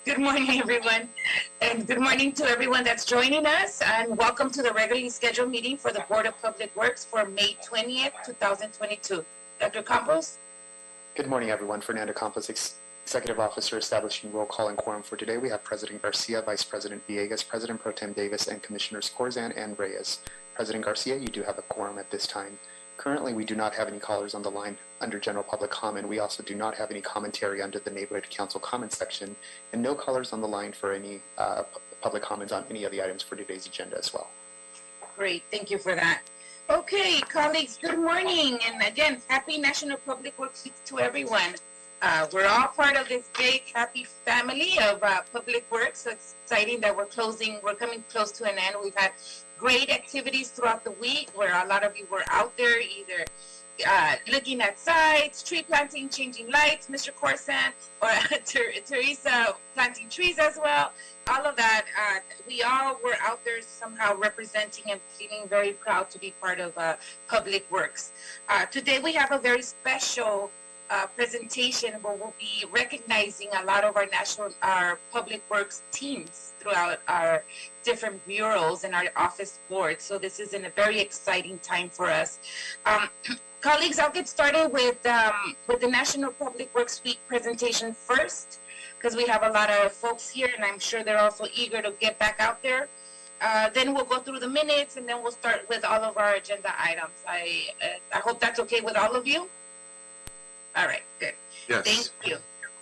Good morning, everyone. And good morning to everyone that's joining us. And welcome to the regularly scheduled meeting for the Board of Public Works for May 20th, 2022. Dr. Campos? Good morning, everyone. Fernando Campos, Executive Officer, establishing roll call and quorum for today. We have President Garcia, Vice President Villegas, President Pro Tem Davis, and Commissioners Corzan and Reyes. President Garcia, you do have a quorum at this time. Currently, we do not have any callers on the line under general public comment. We also do not have any commentary under the Neighborhood Council comment section, and no callers on the line for any public comments on any of the items for today's agenda as well. Great, thank you for that. Okay, colleagues, good morning. And again, happy National Public Works Week to everyone. We're all part of this big, happy family of public works. So it's exciting that we're coming close to an end. We've had great activities throughout the week where a lot of you were out there either looking at sites, tree planting, changing lights, Mr. Corsan, or Teresa planting trees as well. All of that, we all were out there somehow representing and feeling very proud to be part of public works. Today we have a very special presentation where we'll be recognizing a lot of our public works teams throughout our different bureaus and our office boards. So this is a very exciting time for us. Colleagues, I'll get started with the National Public Works Week presentation first, because we have a lot of folks here and I'm sure they're also eager to get back out there. Then we'll go through the minutes and then we'll start with all of our agenda items. I hope that's okay with all of you. All right, good. Yes. Thank you.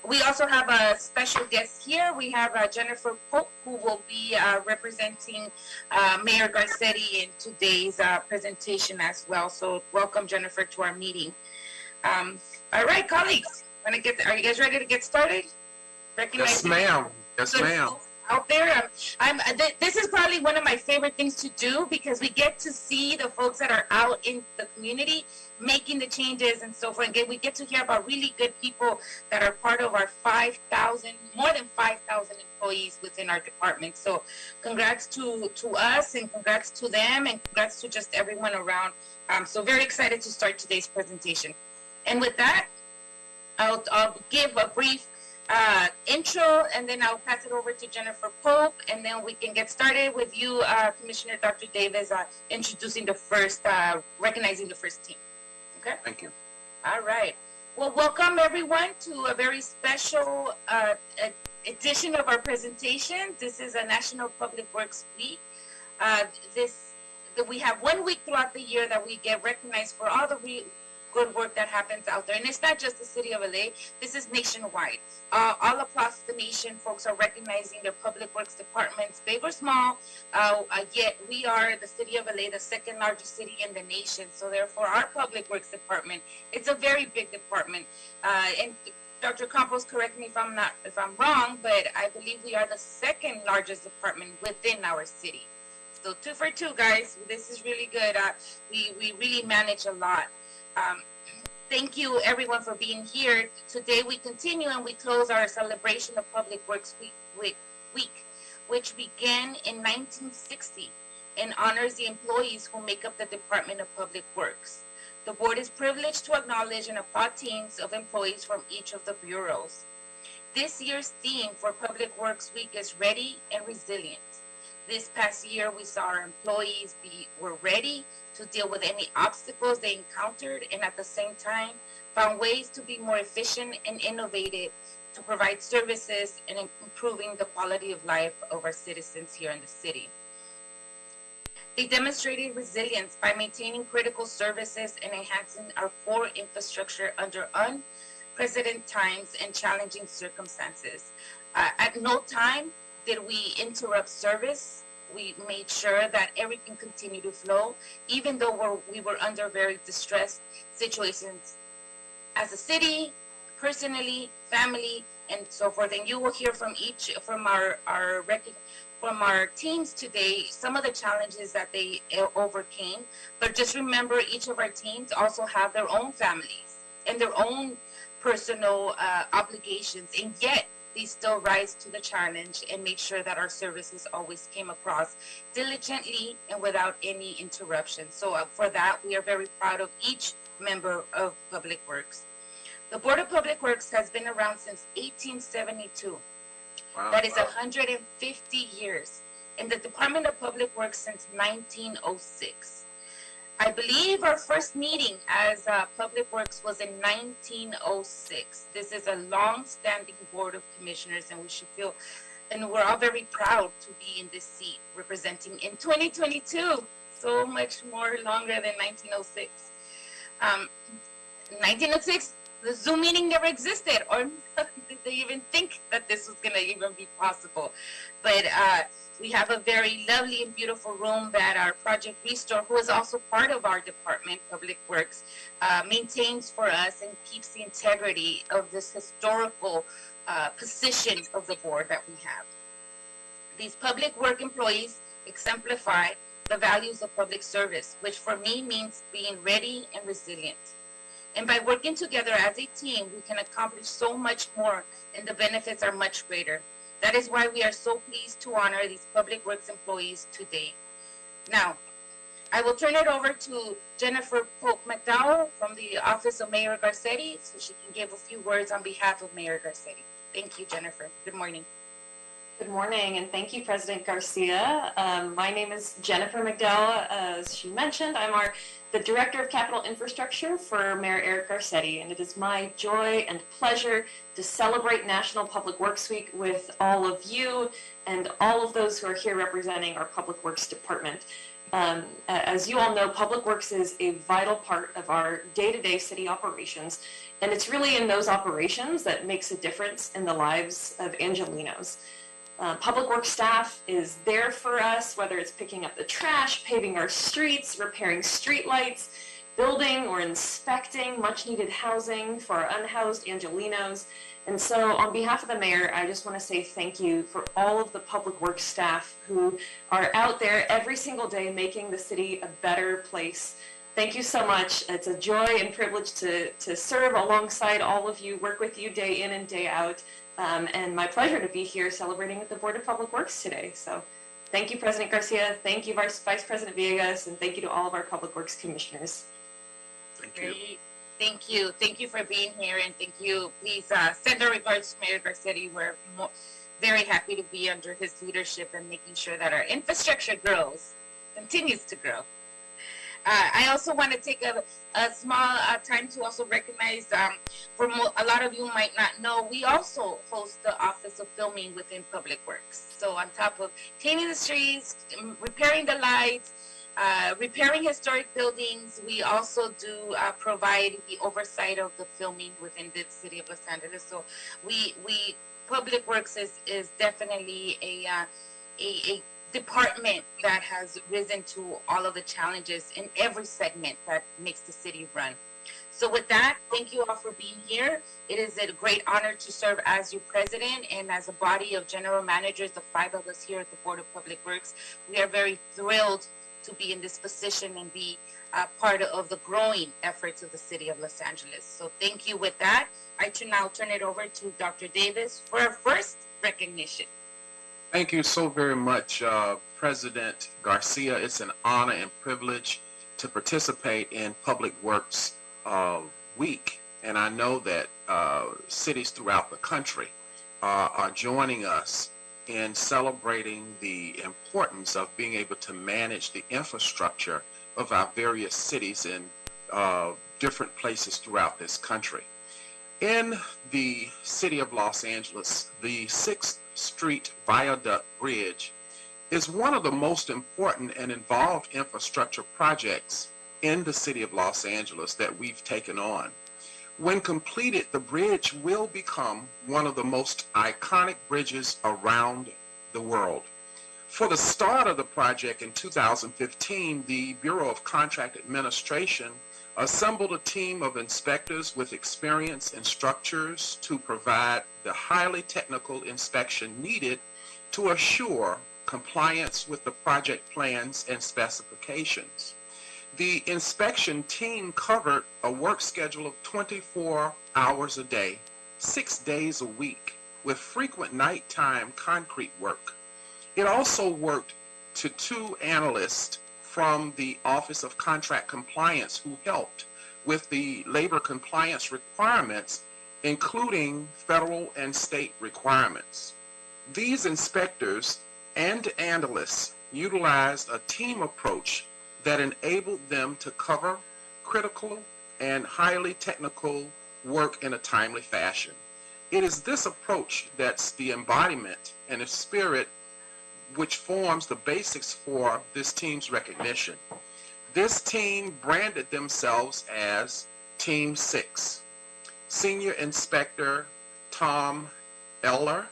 We also have a special guest here. We have Jennifer Pope, who will be representing Mayor Garcetti in today's presentation as well. So welcome, Jennifer, to our meeting. All right, colleagues, are you guys ready to get started? Yes, ma'am. Yes, ma'am. Out there, this is probably one of my favorite things to do because we get to see the folks that are out in the community making the changes and so forth. And we get to hear about really good people that are part of our more than 5,000 employees within our department. So congrats to us and congrats to them and congrats to just everyone around. So very excited to start today's presentation. And with that, I'll give a brief intro and then I'll pass it over to Jennifer Pope and then we can get started with you, Commissioner Dr. Davis, introducing recognizing the first team. Okay? Thank you. All right. Well, welcome everyone to a very special edition of our presentation. This is a National Public Works Week. We have 1 week throughout the year that we get recognized for all the good work that happens out there. And it's not just the city of LA, this is nationwide. All across the nation, folks are recognizing their public works departments, big or small, yet we are the city of LA, the second largest city in the nation. So therefore our public works department, it's a very big department. And Dr. Campos, correct me if I'm wrong, but I believe we are the second largest department within our city. So 2 for 2, guys. This is really good. We really manage a lot. Thank you everyone for being here. Today we continue and we close our celebration of Public Works Week, which began in 1960 and honors the employees who make up the Department of Public Works. The board is privileged to acknowledge and applaud teams of employees from each of the bureaus. This year's theme for Public Works Week is Ready and Resilient. This past year, we saw our employees were ready to deal with any obstacles they encountered and at the same time found ways to be more efficient and innovative to provide services and improving the quality of life of our citizens here in the city. They demonstrated resilience by maintaining critical services and enhancing our core infrastructure under unprecedented times and challenging circumstances. At no time did we interrupt service. We made sure that everything continued to flow, even though we were under very distressed situations as a city, personally, family, and so forth. And you will hear from our teams today some of the challenges that they overcame. But just remember, each of our teams also have their own families and their own personal obligations, and yet they still rise to the challenge and make sure that our services always came across diligently and without any interruption. So for that, we are very proud of each member of Public Works. The Board of Public Works has been around since 1872. Wow. That is 150 years. In the Department of Public Works since 1906. I believe our first meeting as Public Works was in 1906. This is a long-standing Board of Commissioners, and we should feel, and we're all very proud to be in this seat, representing in 2022, so much more longer than 1906. 1906, the Zoom meeting never existed, or did they even think that this was going to even be possible? But we have a very lovely and beautiful room that our Project Restore, who is also part of our department, Public Works, maintains for us and keeps the integrity of this historical position of the board that we have. These public work employees exemplify the values of public service, which for me means being ready and resilient. And by working together as a team, we can accomplish so much more, and the benefits are much greater. That is why we are so pleased to honor these Public Works employees today. Now, I will turn it over to Jennifer Pope Mcdowell from the Office of Mayor Garcetti, so she can give a few words on behalf of Mayor Garcetti. Thank you, Jennifer. Good morning. Good morning, and thank you, President Garcia. My name is Jennifer McDowell. As she mentioned, I'm the Director of Capital Infrastructure for Mayor Eric Garcetti, and it is my joy and pleasure to celebrate National Public Works Week with all of you and all of those who are here representing our Public Works Department. As you all know, Public Works is a vital part of our day-to-day city operations, and it's really in those operations that makes a difference in the lives of Angelenos. Public Works staff is there for us, whether it's picking up the trash, paving our streets, repairing street lights, building or inspecting much needed housing for our unhoused Angelenos. And so on behalf of the mayor, I just want to say thank you for all of the Public Works staff who are out there every single day making the city a better place. Thank you so much. It's a joy and privilege to serve alongside all of you, work with you day in and day out. And my pleasure to be here celebrating with the Board of Public Works today. So thank you, President Garcia. Thank you, Vice President Villegas, and thank you to all of our Public Works commissioners. Thank you. Great. Thank you. Thank you for being here, and thank you. Please send our regards to Mayor Garcetti. We're very happy to be under his leadership and making sure that our infrastructure grows, continues to grow. I also want to take a small time to also recognize, for a lot of you might not know, we also host the Office of Filming within Public Works. So on top of cleaning the streets, repairing the lights, repairing historic buildings, we also do provide the oversight of the filming within the city of Los Angeles. So Public Works is definitely a department that has risen to all of the challenges in every segment that makes the city run. So with that, thank you all for being here. It is a great honor to serve as your president, and as a body of general managers, the 5 of us here at the Board of Public Works, we are very thrilled to be in this position and be part of the growing efforts of the city of Los Angeles. So thank you. With that, I now turn it over to Dr. Davis for our first recognition. Thank you so very much, President Garcia. It's an honor and privilege to participate in Public Works Week. And I know that cities throughout the country are joining us in celebrating the importance of being able to manage the infrastructure of our various cities in different places throughout this country. In the city of Los Angeles, the 6th Street Viaduct Bridge is one of the most important and involved infrastructure projects in the city of Los Angeles that we've taken on. When completed, the bridge will become one of the most iconic bridges around the world. For the start of the project in 2015, the Bureau of Contract Administration assembled a team of inspectors with experience in structures to provide the highly technical inspection needed to assure compliance with the project plans and specifications. The inspection team covered a work schedule of 24 hours a day, 6 days a week, with frequent nighttime concrete work. It also worked to 2 analysts from the Office of Contract Compliance who helped with the labor compliance requirements, including federal and state requirements. These inspectors and analysts utilized a team approach that enabled them to cover critical and highly technical work in a timely fashion. It is this approach that's the embodiment and the spirit which forms the basics for this team's recognition. This team branded themselves as Team 6. Senior Inspector Tom Eller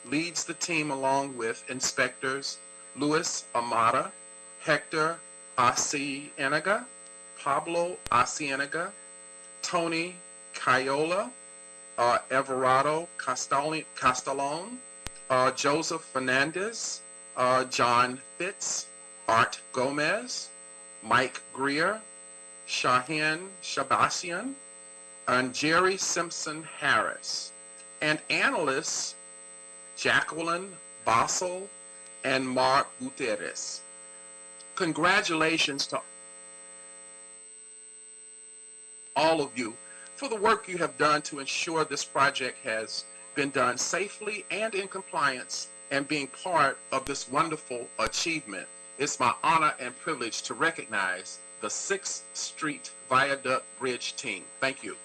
leads the team along with inspectors Luis Amata, Hector Asienega, Pablo Asienega, Tony Cayola, Everardo Castellon, Joseph Fernandez, John Fitz, Art Gomez, Mike Greer, Shahin Shabasian, and Jerry Simpson Harris, and analysts Jacqueline Basel and Mark Gutierrez. Congratulations to all of you for the work you have done to ensure this project has been done safely and in compliance, and being part of this wonderful achievement. It's my honor and privilege to recognize the 6th Street Viaduct Bridge team. Thank you.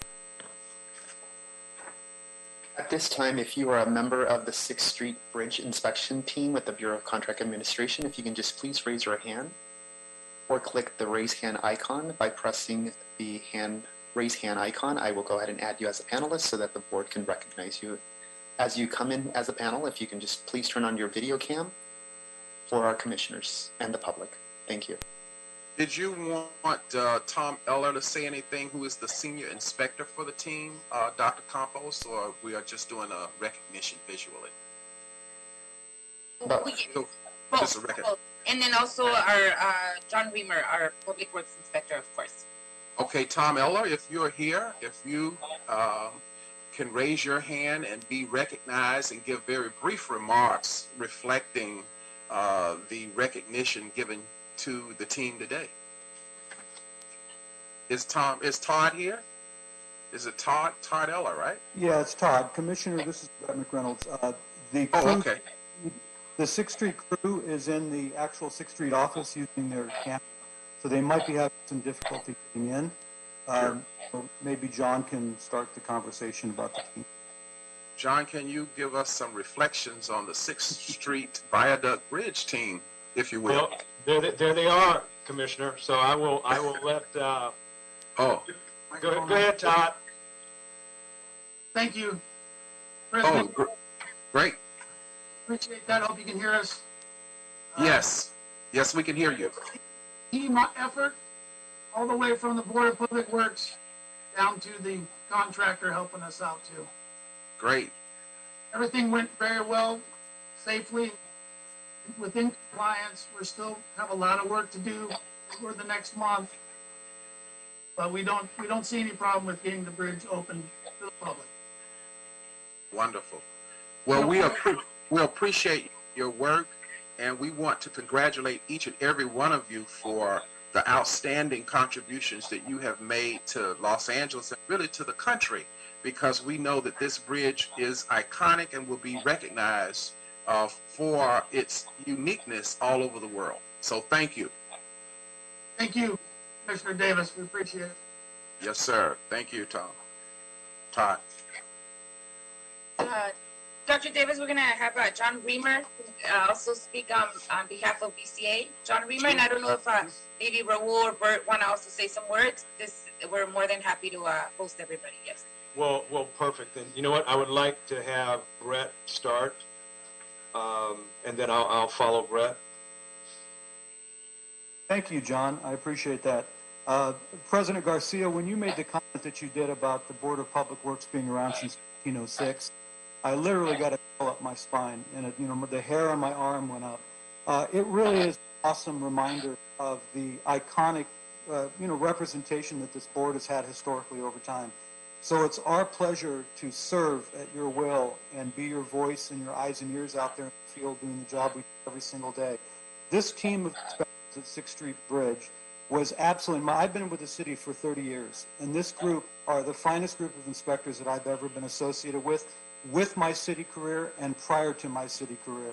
At this time, if you are a member of the 6th Street Bridge Inspection Team with the Bureau of Contract Administration, if you can just please raise your hand or click the raise hand icon. By pressing the raise hand icon, I will go ahead and add you as a panelist so that the board can recognize you. As you come in as a panel, if you can just please turn on your video cam for our commissioners and the public. Thank you. Did you want Tom Eller to say anything, who is the senior inspector for the team, Dr. Campos, or we are just doing a recognition visually? Just a record. And then also our John Reamer, our Public Works Inspector, of course. Okay, Tom Eller, if you're here, if you can raise your hand and be recognized and give very brief remarks reflecting the recognition given to the team today. Is Todd here? Is it Todd Eller, right? Yeah, it's Todd. Commissioner, this is Brett McReynolds. Okay. The 6th Street crew is in the actual 6th Street office using their camera, so they might be having some difficulty getting in. Sure. So maybe John can start the conversation about the team. John, can you give us some reflections on the 6th Street Viaduct Bridge team, if you will? Well, there they are, Commissioner. So I will let. Oh. Go ahead, Todd. Thank you, President. Oh, great. Appreciate that. Hope you can hear us. Yes, we can hear you. Team effort, all the way from the Board of Public Works down to the contractor helping us out too. Great. Everything went very well, safely, within compliance. We still have a lot of work to do for the next month, but we don't see any problem with getting the bridge open to the public. Wonderful. Well, we appreciate your work, and we want to congratulate each and every one of you for the outstanding contributions that you have made to Los Angeles and really to the country, because we know that this bridge is iconic and will be recognized for its uniqueness all over the world. So thank you. Thank you, Commissioner Davis. We appreciate it. Yes, sir. Thank you, Tom. Todd. Dr. Davis, we're going to have John Reamer also speak on behalf of BCA. John Reamer, and I don't know if maybe Raul or Bert want to also say some words. We're more than happy to host everybody, yes. Well, perfect. And you know what? I would like to have Brett start, and then I'll follow Brett. Thank you, John. I appreciate that. President Garcia, when you made the comment that you did about the Board of Public Works being around since 1906, I literally got a chill up my spine, and the hair on my arm went up. It really is an awesome reminder of the iconic, representation that this board has had historically over time. So it's our pleasure to serve at your will and be your voice and your eyes and ears out there in the field doing the job we do every single day. This team of inspectors at 6th Street Bridge was absolutely, I've been with the city for 30 years, and this group are the finest group of inspectors that I've ever been associated with, with my city career and prior to my city career.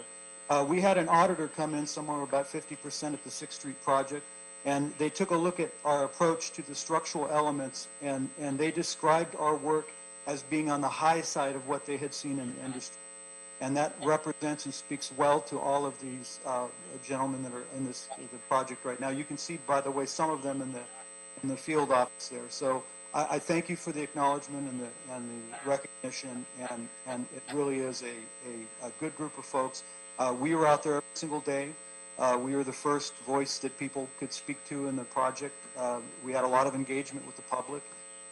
We had an auditor come in somewhere about 50% at the 6th Street project, and they took a look at our approach to the structural elements, and they described our work as being on the high side of what they had seen in the industry. And that represents and speaks well to all of these gentlemen that are in the project right now. You can see, by the way, some of them in the field office there. So I thank you for the acknowledgement and the recognition, and it really is a good group of folks. We were out there every single day. We were the first voice that people could speak to in the project. We had a lot of engagement with the public,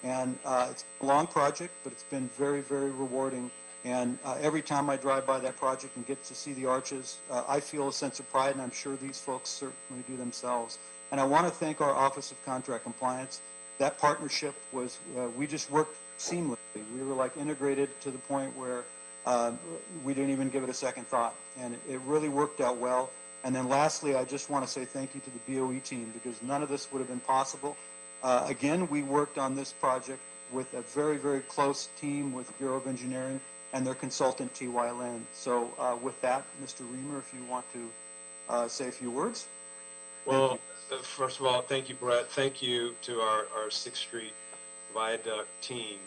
and it's a long project, but it's been very, very rewarding. And every time I drive by that project and get to see the arches, I feel a sense of pride, and I'm sure these folks certainly do themselves. And I want to thank our Office of Contract Compliance. That partnership was, we just worked seamlessly. We were like integrated to the point where we didn't even give it a second thought. And it really worked out well. And then lastly, I just want to say thank you to the BOE team, because none of this would have been possible. Again, we worked on this project with a very, very close team with Bureau of Engineering and their consultant, T.Y. Lin. So with that, Mr. Reamer, if you want to say a few words. Well, first of all, thank you, Brett. Thank you to our 6th Street Viaduct team,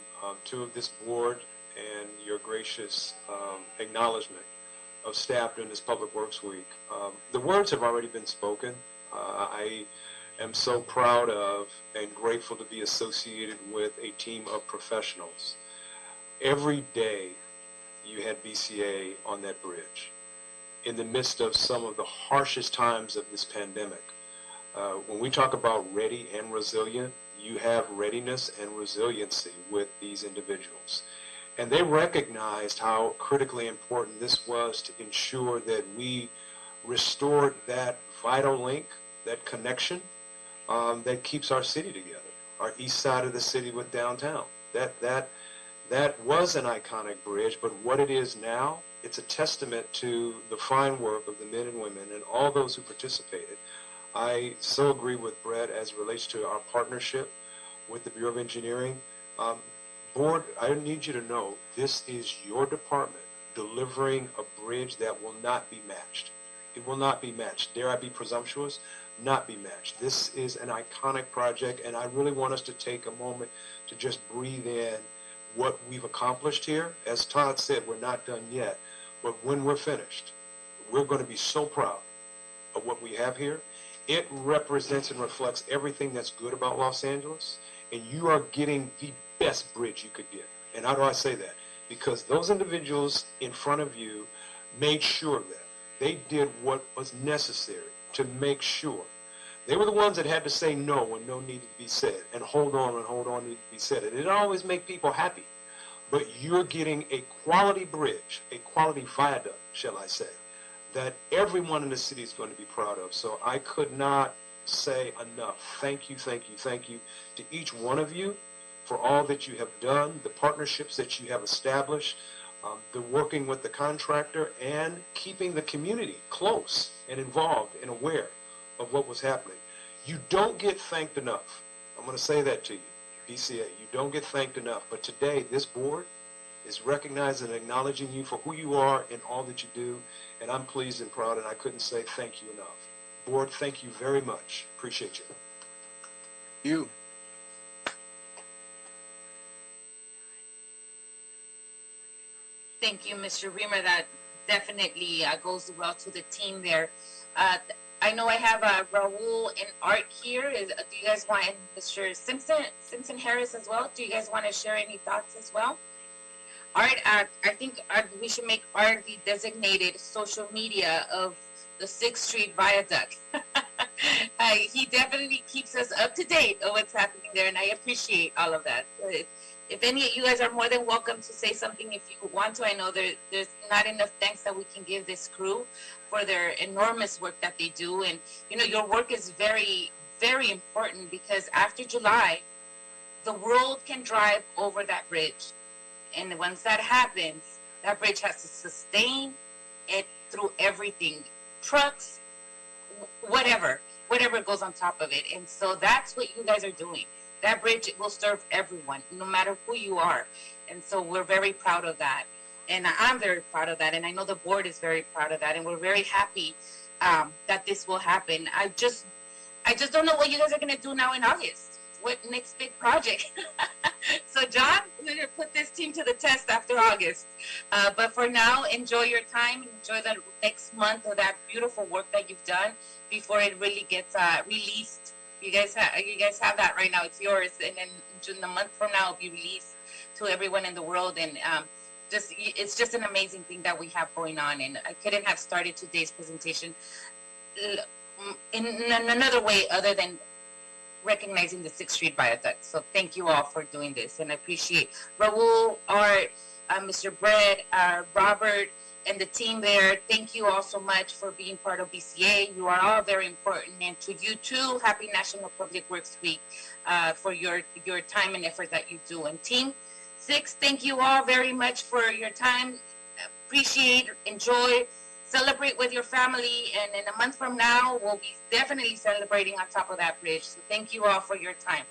to this board, and your gracious acknowledgement of staff during this Public Works Week. The words have already been spoken. I am so proud of and grateful to be associated with a team of professionals. Every day you had BCA on that bridge in the midst of some of the harshest times of this pandemic. When we talk about ready and resilient, you have readiness and resiliency with these individuals. And they recognized how critically important this was to ensure that we restored that vital link, that connection that keeps our city together, our east side of the city with downtown. That was an iconic bridge, but what it is now, it's a testament to the fine work of the men and women and all those who participated. I so agree with Brett as it relates to our partnership with the Bureau of Engineering. Board, I need you to know, this is your department delivering a bridge that will not be matched. It will not be matched. Dare I be presumptuous? Not be matched. This is an iconic project, and I really want us to take a moment to just breathe in what we've accomplished here. As Todd said, we're not done yet, but when we're finished, we're going to be so proud of what we have here. It represents and reflects everything that's good about Los Angeles, and you are getting the best bridge you could get. And how do I say that? Because those individuals in front of you made sure that they did what was necessary to make sure. They were the ones that had to say no when no needed to be said, and hold on when hold on needed to be said. It didn't always make people happy, but you're getting a quality bridge, a quality viaduct, shall I say, that everyone in the city is going to be proud of. So I could not say enough. Thank you, thank you, thank you to each one of you for all that you have done, the partnerships that you have established, the working with the contractor, and keeping the community close and involved and aware of what was happening. You don't get thanked enough. I'm going to say that to you, BCA. You don't get thanked enough. But today, this board is recognizing and acknowledging you for who you are and all that you do. And I'm pleased and proud, and I couldn't say thank you enough. Board, thank you very much. Appreciate you. You. Thank you, Mr. Reamer. That definitely goes well to the team there. I know I have Raul and Art here. Do you guys want, and Mr. Simpson Harris as well? Do you guys want to share any thoughts as well? Art, I think we should make Art the designated social media of the 6th Street Viaduct. He definitely keeps us up to date on what's happening there, and I appreciate all of that. If any of you guys are more than welcome to say something if you want to. I know there's not enough thanks that we can give this crew for their enormous work that they do. And, you know, your work is very, very important, because after July, the world can drive over that bridge. And once that happens, that bridge has to sustain it through everything. Trucks, whatever goes on top of it. And so that's what you guys are doing. That bridge will serve everyone, no matter who you are. And so we're very proud of that. And I'm very proud of that. And I know the board is very proud of that. And we're very happy that this will happen. I just don't know what you guys are going to do now in August. What next big project? So, John, we're going to put this team to the test after August. But for now, enjoy your time. Enjoy the next month of that beautiful work that you've done before it really gets released. You guys have that right now. It's yours. And then June, a month from now, it'll be released to everyone in the world. And it's just an amazing thing that we have going on. And I couldn't have started today's presentation in another way other than recognizing the 6th Street Viaduct. So thank you all for doing this, and I appreciate Raul, Art, Mr. Brett, Robert, and the team there. Thank you all so much for being part of BCA. You are all very important, and to you too, happy National Public Works Week for your time and effort that you do. And Team 6, thank you all very much for your time. Appreciate, enjoy, celebrate with your family, and in a month from now, we'll be definitely celebrating on top of that bridge. So thank you all for your time.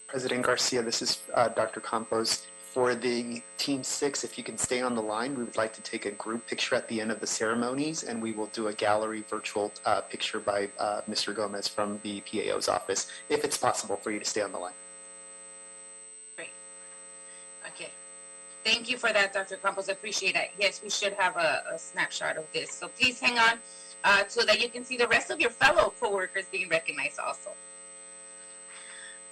President Garcia, this is Dr. Campos. For the Team 6, if you can stay on the line, we would like to take a group picture at the end of the ceremonies, and we will do a gallery virtual picture by Mr. Gomez from the PAO's office, if it's possible for you to stay on the line. Great. Okay. Thank you for that, Dr. Campos. I appreciate it. Yes, we should have a snapshot of this. So please hang on so that you can see the rest of your fellow coworkers being recognized also.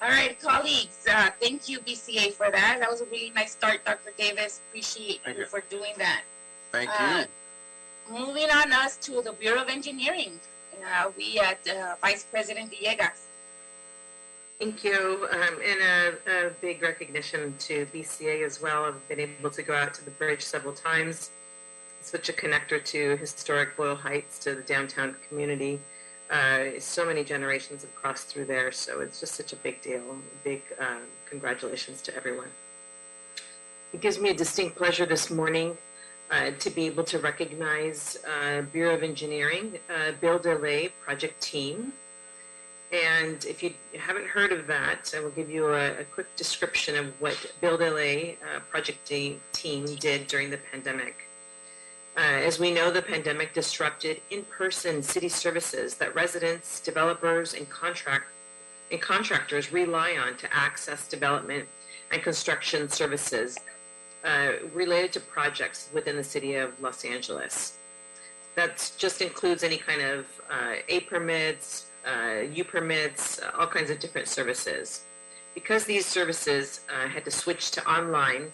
All right, colleagues, thank you, BCA, for that. That was a really nice start, Dr. Davis. Appreciate you for doing that. Thank you. Moving on us to the Bureau of Engineering. We had Vice President Villegas. Thank you, and a big recognition to BCA as well. I've been able to go out to the bridge several times. It's such a connector to historic Boyle Heights, to the downtown community. So many generations have crossed through there, so it's just such a big deal. Big congratulations to everyone. It gives me a distinct pleasure this morning to be able to recognize Bureau of Engineering, Build LA project team. And if you haven't heard of that, I will give you a quick description of what Build LA project team did during the pandemic. As we know, the pandemic disrupted in-person city services that residents, developers, and contractors rely on to access development and construction services related to projects within the city of Los Angeles. That just includes any kind of A permits, U permits, all kinds of different services. Because these services had to switch to online,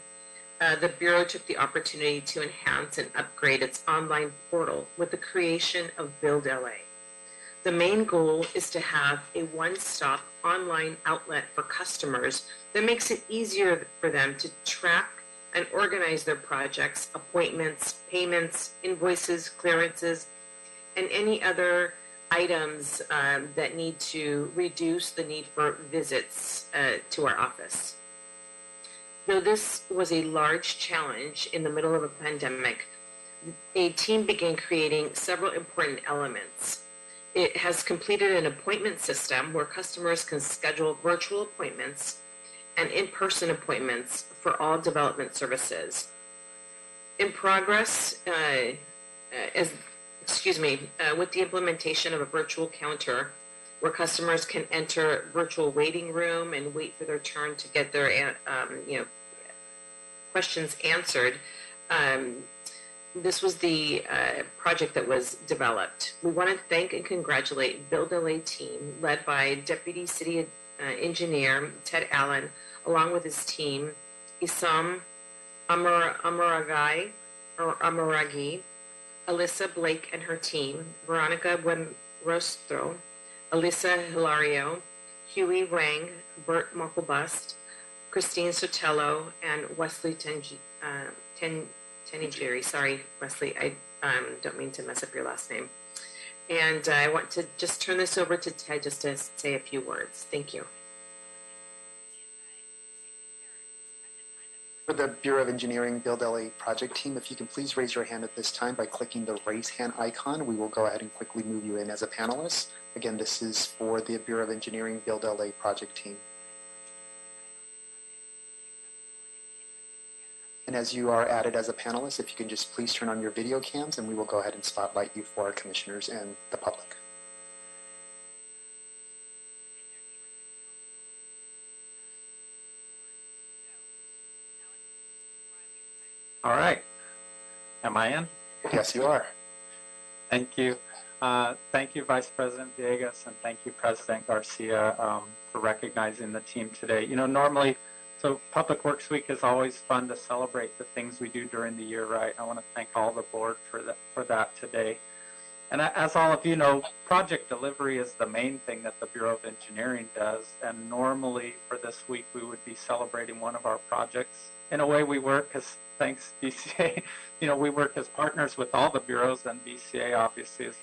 the Bureau took the opportunity to enhance and upgrade its online portal with the creation of Build LA. The main goal is to have a one-stop online outlet for customers that makes it easier for them to track and organize their projects, appointments, payments, invoices, clearances, and any other items that need to reduce the need for visits to our office. Though this was a large challenge in the middle of a pandemic, a team began creating several important elements. It has completed an appointment system where customers can schedule virtual appointments and in-person appointments for all development services. In progress, with the implementation of a virtual counter where customers can enter virtual waiting room and wait for their turn to get their questions answered. This was the project that was developed. We want to thank and congratulate Build LA team led by Deputy City Engineer Ted Allen, along with his team, Isam Amaragi, Alyssa Blake and her team, Veronica Buenrostro, Alyssa Hilario, Huey Wang, Bert Marklebust, Christine Sotelo, and Wesley Tenigiri. Sorry, Wesley, I don't mean to mess up your last name. And I want to just turn this over to Ted just to say a few words. Thank you. For the Bureau of Engineering Build LA project team, if you can please raise your hand at this time by clicking the raise hand icon, we will go ahead and quickly move you in as a panelist. Again, this is for the Bureau of Engineering Build LA project team. And as you are added as a panelist, if you can just please turn on your video cams, and we will go ahead and spotlight you for our commissioners and the public. All right. Am I in? Yes, you are. Thank you. Thank you, Vice President Villegas, and thank you, President Garcia, for recognizing the team today. You know, normally, so Public Works Week is always fun to celebrate the things we do during the year, right? I want to thank all the board for that today. And as all of you know, project delivery is the main thing that the Bureau of Engineering does. And normally for this week, we would be celebrating one of our projects. In a way, we work as, thanks BCA, you know, we work as partners with all the bureaus, and BCA obviously is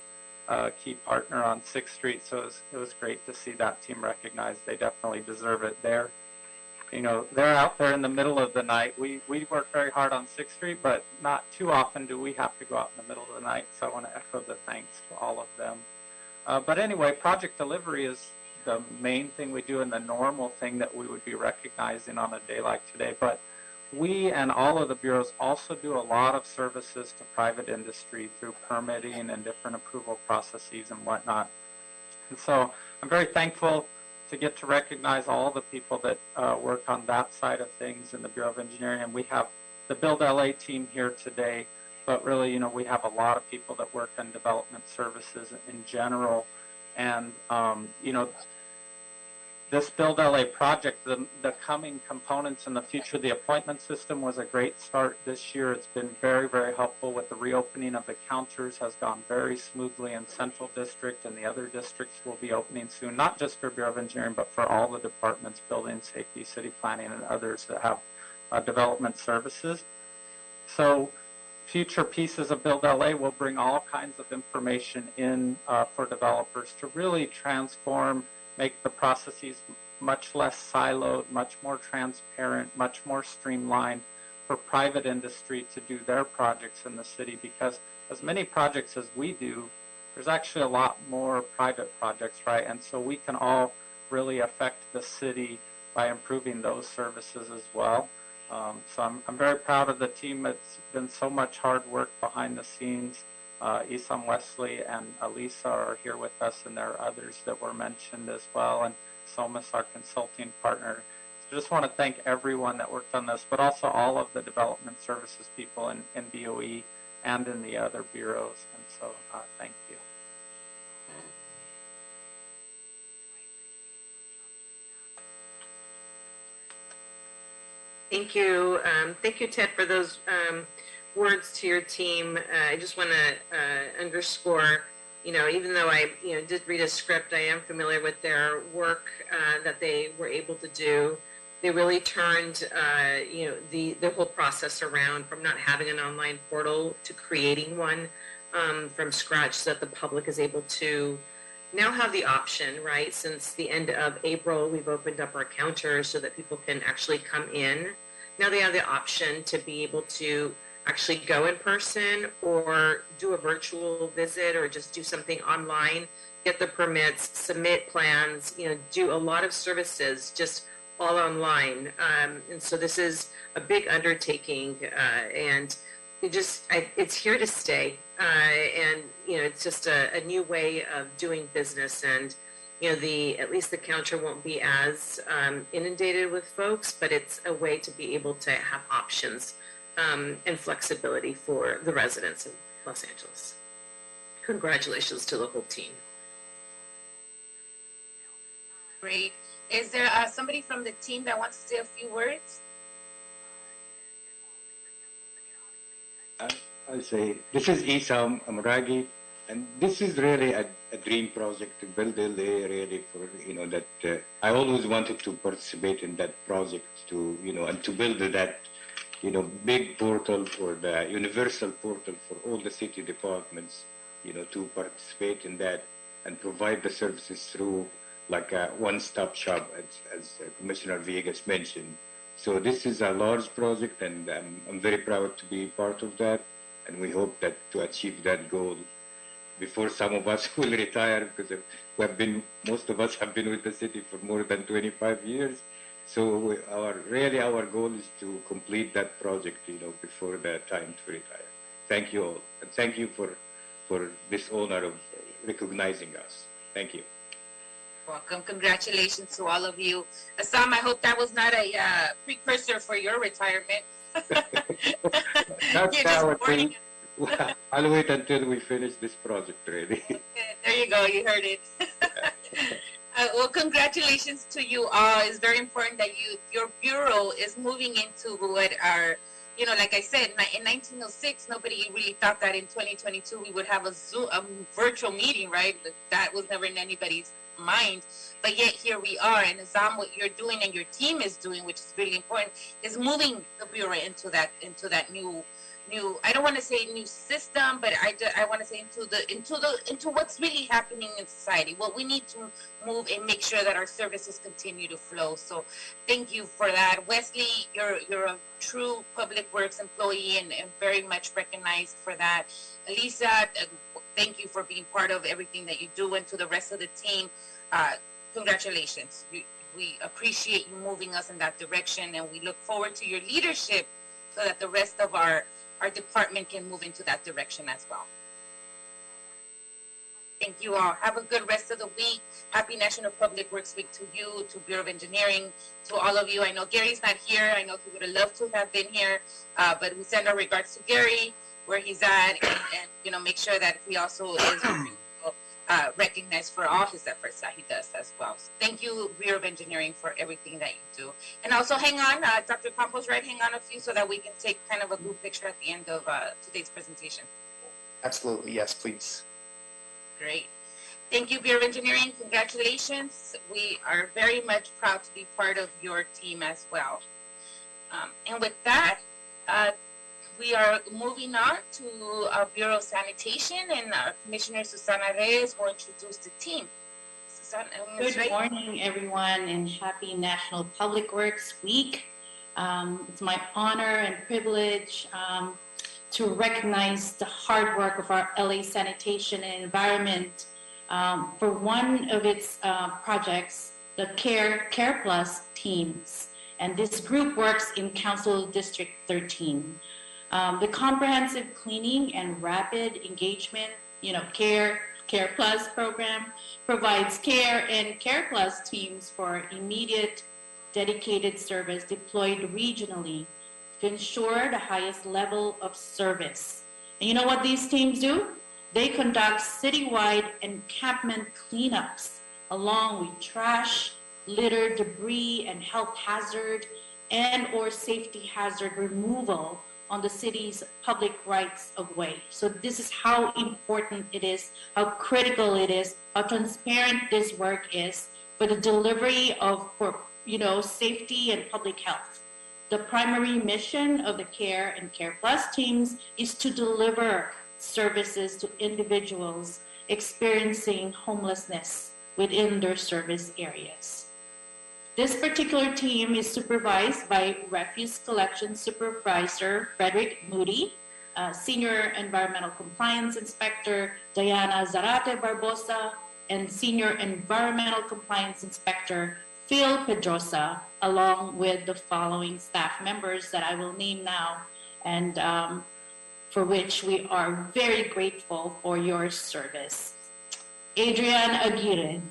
a key partner on 6th Street. So it was great to see that team recognized. They definitely deserve it. You know, they're out there in the middle of the night. We work very hard on 6th Street, but not too often do we have to go out in the middle of the night. So I want to echo the thanks to all of them. But anyway, project delivery is the main thing we do and the normal thing that we would be recognizing on a day like today. But we and all of the bureaus also do a lot of services to private industry through permitting and different approval processes and whatnot. And so I'm very thankful to get to recognize all the people that work on that side of things in the Bureau of Engineering. And we have the Build LA team here today, but really, you know, we have a lot of people that work on development services in general. And, you know, this Build LA project, the coming components in the future, the appointment system was a great start this year. It's been very, very helpful with the reopening of the counters, has gone very smoothly in Central District, and the other districts will be opening soon, not just for Bureau of Engineering, but for all the departments, building safety, city planning, and others that have development services. So future pieces of Build LA will bring all kinds of information in for developers to really transform, make the processes much less siloed, much more transparent, much more streamlined for private industry to do their projects in the city, because as many projects as we do, there's actually a lot more private projects, right? And so we can all really affect the city by improving those services as well. So I'm very proud of the team. It's been so much hard work behind the scenes. Isam Wesley and Elisa are here with us, and there are others that were mentioned as well, and Somas, our consulting partner. So just want to thank everyone that worked on this, but also all of the development services people in BOE and in the other bureaus. And so thank you. Thank you. Thank you, Ted, for those words to your team. I just want to underscore, you know, even though I, you know, did read a script, I am familiar with their work that they were able to do. They really turned, you know, the whole process around from not having an online portal to creating one from scratch, so that the public is able to now have the option, right? Since the end of April, we've opened up our counters so that people can actually come in. Now they have the option to be able to actually go in person or do a virtual visit or just do something online, get the permits, submit plans, you know, do a lot of services just all online. And so this is a big undertaking, and it's here to stay. And, you know, it's just a new way of doing business. And, you know, at least the counter won't be as inundated with folks, but it's a way to be able to have options and flexibility for the residents of Los Angeles. Congratulations to the whole team. Great. Is there somebody from the team that wants to say a few words? I'll say, this is Isam Amragi, and this is really a dream project to build LA really for, you know, that I always wanted to participate in that project to, you know, and to build that, you know, big portal for the universal portal for all the city departments, you know, to participate in that and provide the services through like a one-stop shop, as Commissioner Villegas mentioned. So this is a large project, and I'm very proud to be part of that. And we hope that to achieve that goal before some of us will retire, because most of us have been with the city for more than 25 years. So our goal is to complete that project, before the time to retire. Thank you all, and thank you for this honor of recognizing us. Thank you. Welcome. Congratulations to all of you. Assam, I hope that was not a precursor for your retirement. That's You're just our warning thing. I'll wait until we finish this project already. There you go. You heard it. Well, congratulations to you all. It's very important that your bureau is moving into what are, like I said, in 1906, nobody really thought that in 2022 we would have a virtual meeting, right? That was never in anybody's mind. But yet here we are. And Azam, what you're doing and your team is doing, which is really important, is moving the bureau into that new. I don't want to say new system, but I want to say into what's really happening in society. What we need to move and make sure that our services continue to flow. So thank you for that. Wesley, you're a true public works employee and very much recognized for that. Elisa, thank you for being part of everything that you do, and to the rest of the team, congratulations. We appreciate you moving us in that direction, and we look forward to your leadership so that the rest of our department can move into that direction as well. Thank you all. Have a good rest of the week. Happy National Public Works Week to you, to Bureau of Engineering, to all of you. I know Gary's not here. I know he would have loved to have been here, but we send our regards to Gary where he's at, and make sure that he also is recognized for all his efforts that he does as well. So thank you, Bureau of Engineering, for everything that you do. And also hang on, Dr. Campos, right? Hang on a few so that we can take kind of a group picture at the end of today's presentation. Absolutely, yes, please. Great. Thank you, Bureau of Engineering. Congratulations. We are very much proud to be part of your team as well. And with that, we are moving on to Bureau of Sanitation, and Commissioner Susana Reyes will introduce the team. Susana, Good morning, everyone, and happy National Public Works Week. It's my honor and privilege to recognize the hard work of our LA Sanitation and Environment for one of its projects, the Care Plus teams. And this group works in Council District 13. The comprehensive cleaning and rapid engagement, Care Plus program provides Care and Care Plus teams for immediate dedicated service deployed regionally to ensure the highest level of service. And you know what these teams do? They conduct citywide encampment cleanups along with trash, litter, debris, and health hazard and/or safety hazard removal on the city's public rights of way. So this is how important it is, how critical it is, how transparent this work is for the delivery of, safety and public health. The primary mission of the Care and Care Plus teams is to deliver services to individuals experiencing homelessness within their service areas. This particular team is supervised by Refuse Collection Supervisor Frederick Moody, Senior Environmental Compliance Inspector Diana Zarate Barbosa, and Senior Environmental Compliance Inspector Phil Pedrosa, along with the following staff members that I will name now, and for which we are very grateful for your service. Adrian Aguirre,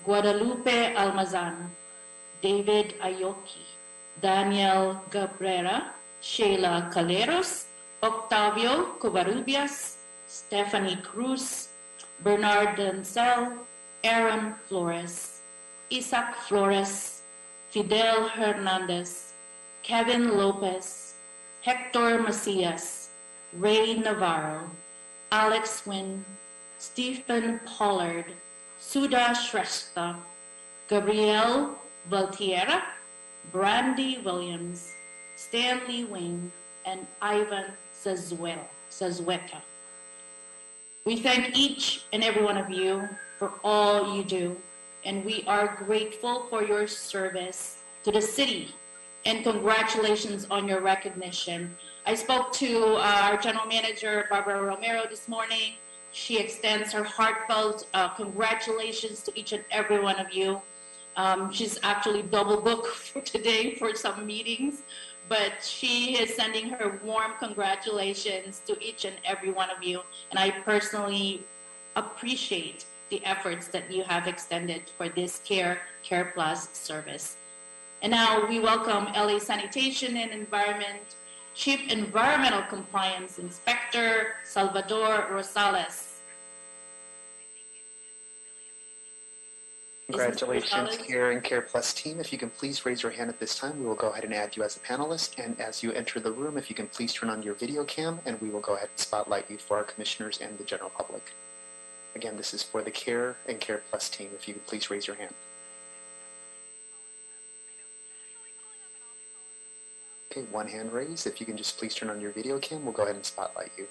Guadalupe Almazan, David Ayoki, Daniel Cabrera, Sheila Caleros, Octavio Covarrubias, Stephanie Cruz, Bernard Denzel, Aaron Flores, Isaac Flores, Fidel Hernandez, Kevin Lopez, Hector Macias, Ray Navarro, Alex Wynn, Stephen Pollard, Sudha Shrestha, Gabrielle Valtierra, Brandy Williams, Stanley Wing, and Ivan Zazueta. We thank each and every one of you for all you do, and we are grateful for your service to the city, and congratulations on your recognition. I spoke to our General Manager, Barbara Romero, this morning. She extends her heartfelt congratulations to each and every one of you. She's actually double booked for today for some meetings, but she is sending her warm congratulations to each and every one of you. And I personally appreciate the efforts that you have extended for this Care Plus service. And now we welcome LA Sanitation and Environment Chief Environmental Compliance Inspector Salvador Rosales. Congratulations, Care and Care Plus team. If you can please raise your hand at this time, we will go ahead and add you as a panelist. And as you enter the room, if you can please turn on your video cam, and we will go ahead and spotlight you for our commissioners and the general public. Again, this is for the Care and Care Plus team. If you could please raise your hand. Okay, one hand raised. If you can just please turn on your video cam, we'll go ahead and spotlight you.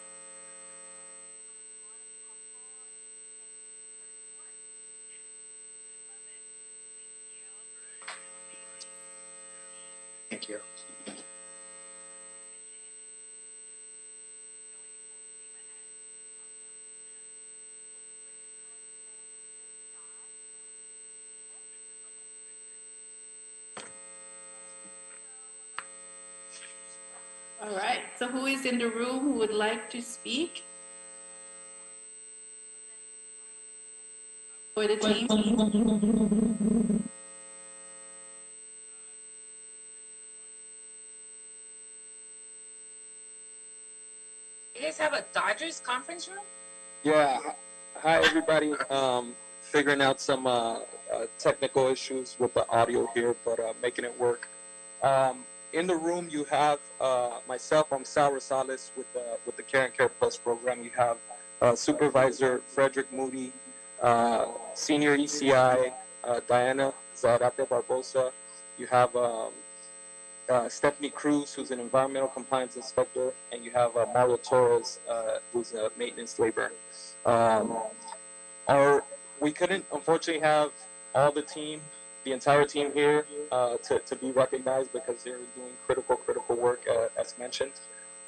Thank you. All right, so who is in the room who would like to speak for the team? You guys have a Dodgers conference room? Yeah. Hi, everybody. Figuring out some technical issues with the audio here, but making it work. In the room, you have myself. I'm Sal Rosales with the Care and Care Plus program. You have Supervisor Frederick Moody, Senior ECI Diana Zarate Barbosa. You have Stephanie Cruz, who's an environmental compliance inspector, and you have Mario Torres, who's a maintenance laborer. We couldn't, unfortunately, have all the team, the entire team here to be recognized because they're doing critical work, as mentioned.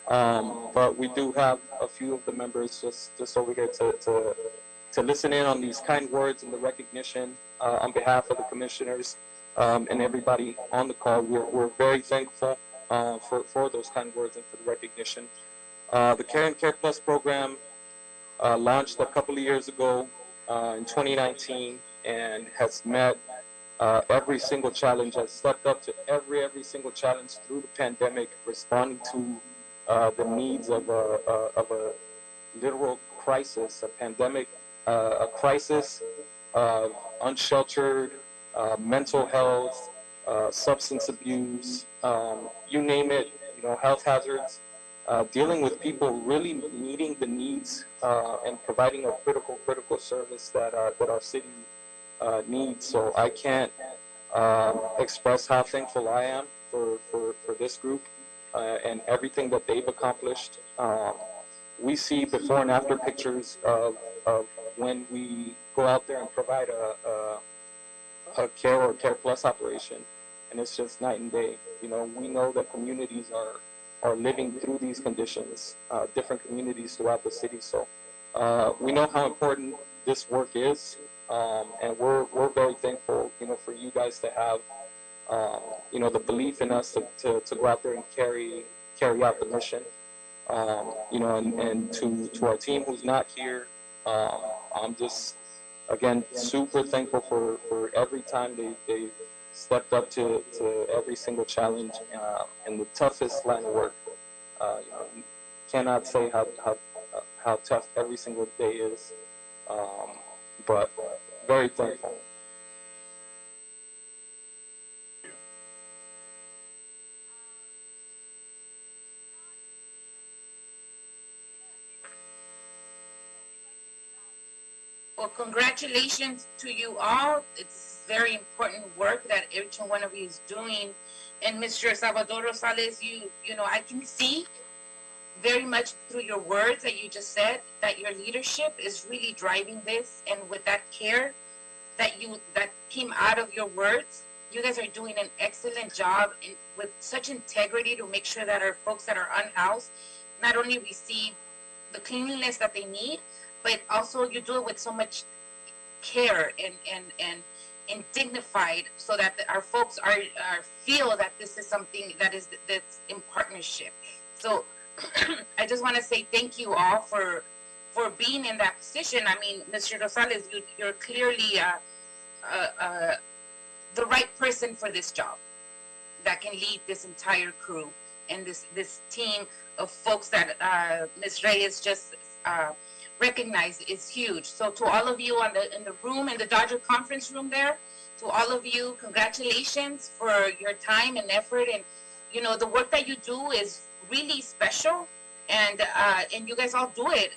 But we do have a few of the members just over here to listen in on these kind words and the recognition on behalf of the commissioners. And everybody on the call. We're very thankful for those kind words and for the recognition. The Care and Care Plus program launched a couple of years ago in 2019 and has met every single challenge, has stepped up to every single challenge through the pandemic, responding to the needs of a literal crisis, a pandemic, a crisis of unsheltered, mental health, substance abuse, you name it, health hazards, dealing with people really meeting the needs and providing a critical service that our city needs. So I can't express how thankful I am for this group and everything that they've accomplished. We see before and after pictures of when we go out there and provide a Care or Care Plus operation, and it's just night and day. We know that communities are living through these conditions, different communities throughout the city. So we know how important this work is, and we're very thankful, for you guys to have, the belief in us to go out there and carry out the mission. And to our team who's not here, I'm just, again, super thankful for every time they stepped up to every single challenge and the toughest line of work. Cannot say how tough every single day is, but very thankful. Well, congratulations to you all. It's very important work that each one of you is doing. And Mr. Salvador Rosales, I can see very much through your words that you just said that your leadership is really driving this, and with that care that came out of your words, you guys are doing an excellent job with such integrity to make sure that our folks that are unhoused not only receive the cleanliness that they need, but also you do it with so much care and dignified, so that our folks are feel that this is something that's in partnership. So I just want to say thank you all for being in that position. I mean, Mr. Rosales, you're clearly the right person for this job, that can lead this entire crew and this team of folks that Ms. Reyes just recognized is huge. So to all of you in the room, in the Dodger conference room there, to all of you, congratulations for your time and effort. And you know, the work that you do is really special, and you guys all do it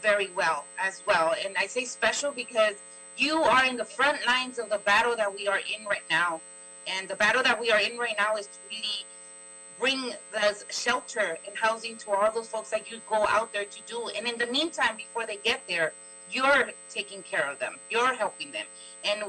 very well as well. And I say special because you are in the front lines of the battle that we are in right now. And the battle that we are in right now is to really bring the shelter and housing to all those folks that you go out there to do. And in the meantime, before they get there, you're taking care of them. You're helping them. And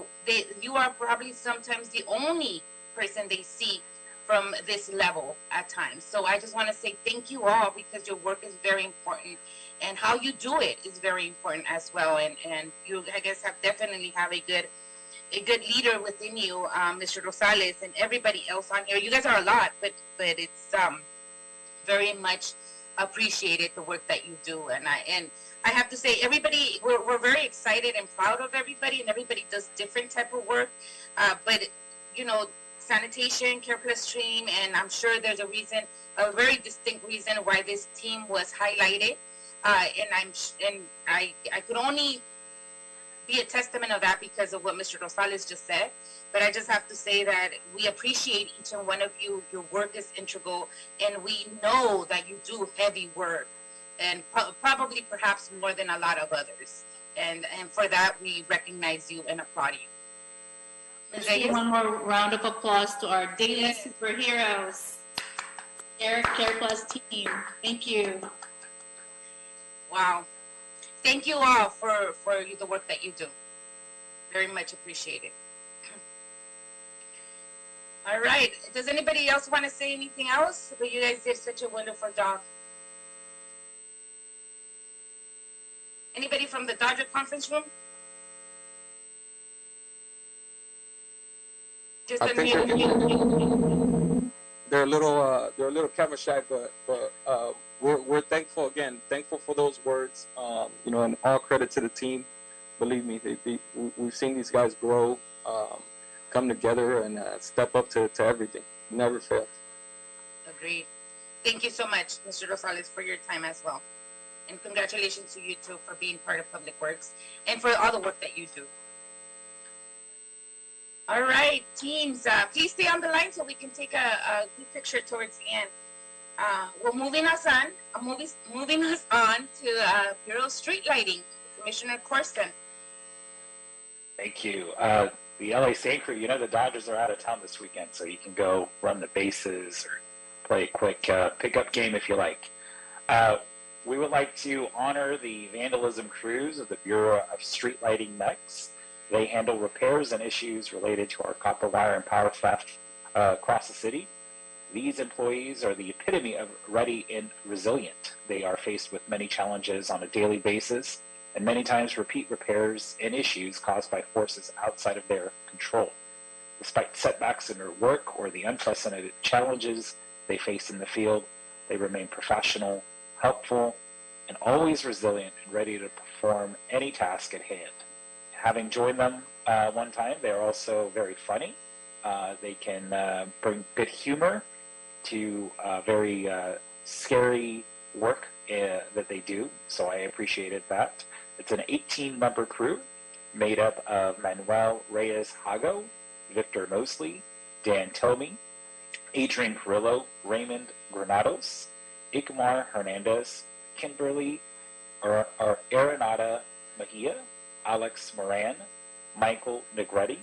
you are probably sometimes the only person they see from this level at times. So I just want to say thank you all, because your work is very important, and how you do it is very important as well. And you, I guess, definitely have a good leader within you, Mr. Rosales, and everybody else on here. You guys are a lot, but it's very much appreciated, the work that you do. And I have to say, everybody, we're very excited and proud of everybody, and everybody does different type of work. But you know, sanitation, Care Plus Stream, and I'm sure there's a very distinct reason why this team was highlighted. And I could only be a testament of that because of what Mr. Rosales just said. But I just have to say that we appreciate each and one of you. Your work is integral, and we know that you do heavy work, and probably perhaps more than a lot of others. And for that, we recognize you and applaud you. Ms. Let's give Reyes? one more round of applause to our daily superheroes, Care Plus team. Thank you. Wow. Thank you all for the work that you do. Very much appreciated. All right. Does anybody else want to say anything else? But you guys did such a wonderful job. Anybody from the Dodger conference room? Just I think they're a little camera shy, but we're thankful again. Thankful for those words. You know, and all credit to the team. Believe me, we've seen these guys grow, come together, and step up to everything. Never failed. Agreed. Thank you so much, Mr. Rosales, for your time as well. And congratulations to you too for being part of Public Works and for all the work that you do. All right, teams, please stay on the line so we can take a good picture towards the end. Well, moving us on to Bureau Street Lighting, Commissioner Corson. Thank you. The LA State crew, you know, the Dodgers are out of town this weekend, so you can go run the bases or play a quick pickup game if you like. We would like to honor the vandalism crews of the Bureau of Street Lighting next. They handle repairs and issues related to our copper wire and power theft across the city. These employees are the epitome of ready and resilient. They are faced with many challenges on a daily basis, and many times repeat repairs and issues caused by forces outside of their control. Despite setbacks in their work or the unprecedented challenges they face in the field, they remain professional, helpful, and always resilient and ready to perform any task at hand. Having joined them one time, they're also very funny. They can bring good humor to very scary work that they do, so I appreciated that. It's an 18-member crew made up of Manuel Reyes Hago, Victor Mosley, Dan Tomey, Adrian Carrillo, Raymond Granados, Igmar Hernandez, Kimberly Arenada Mejia, Alex Moran, Michael Negretti,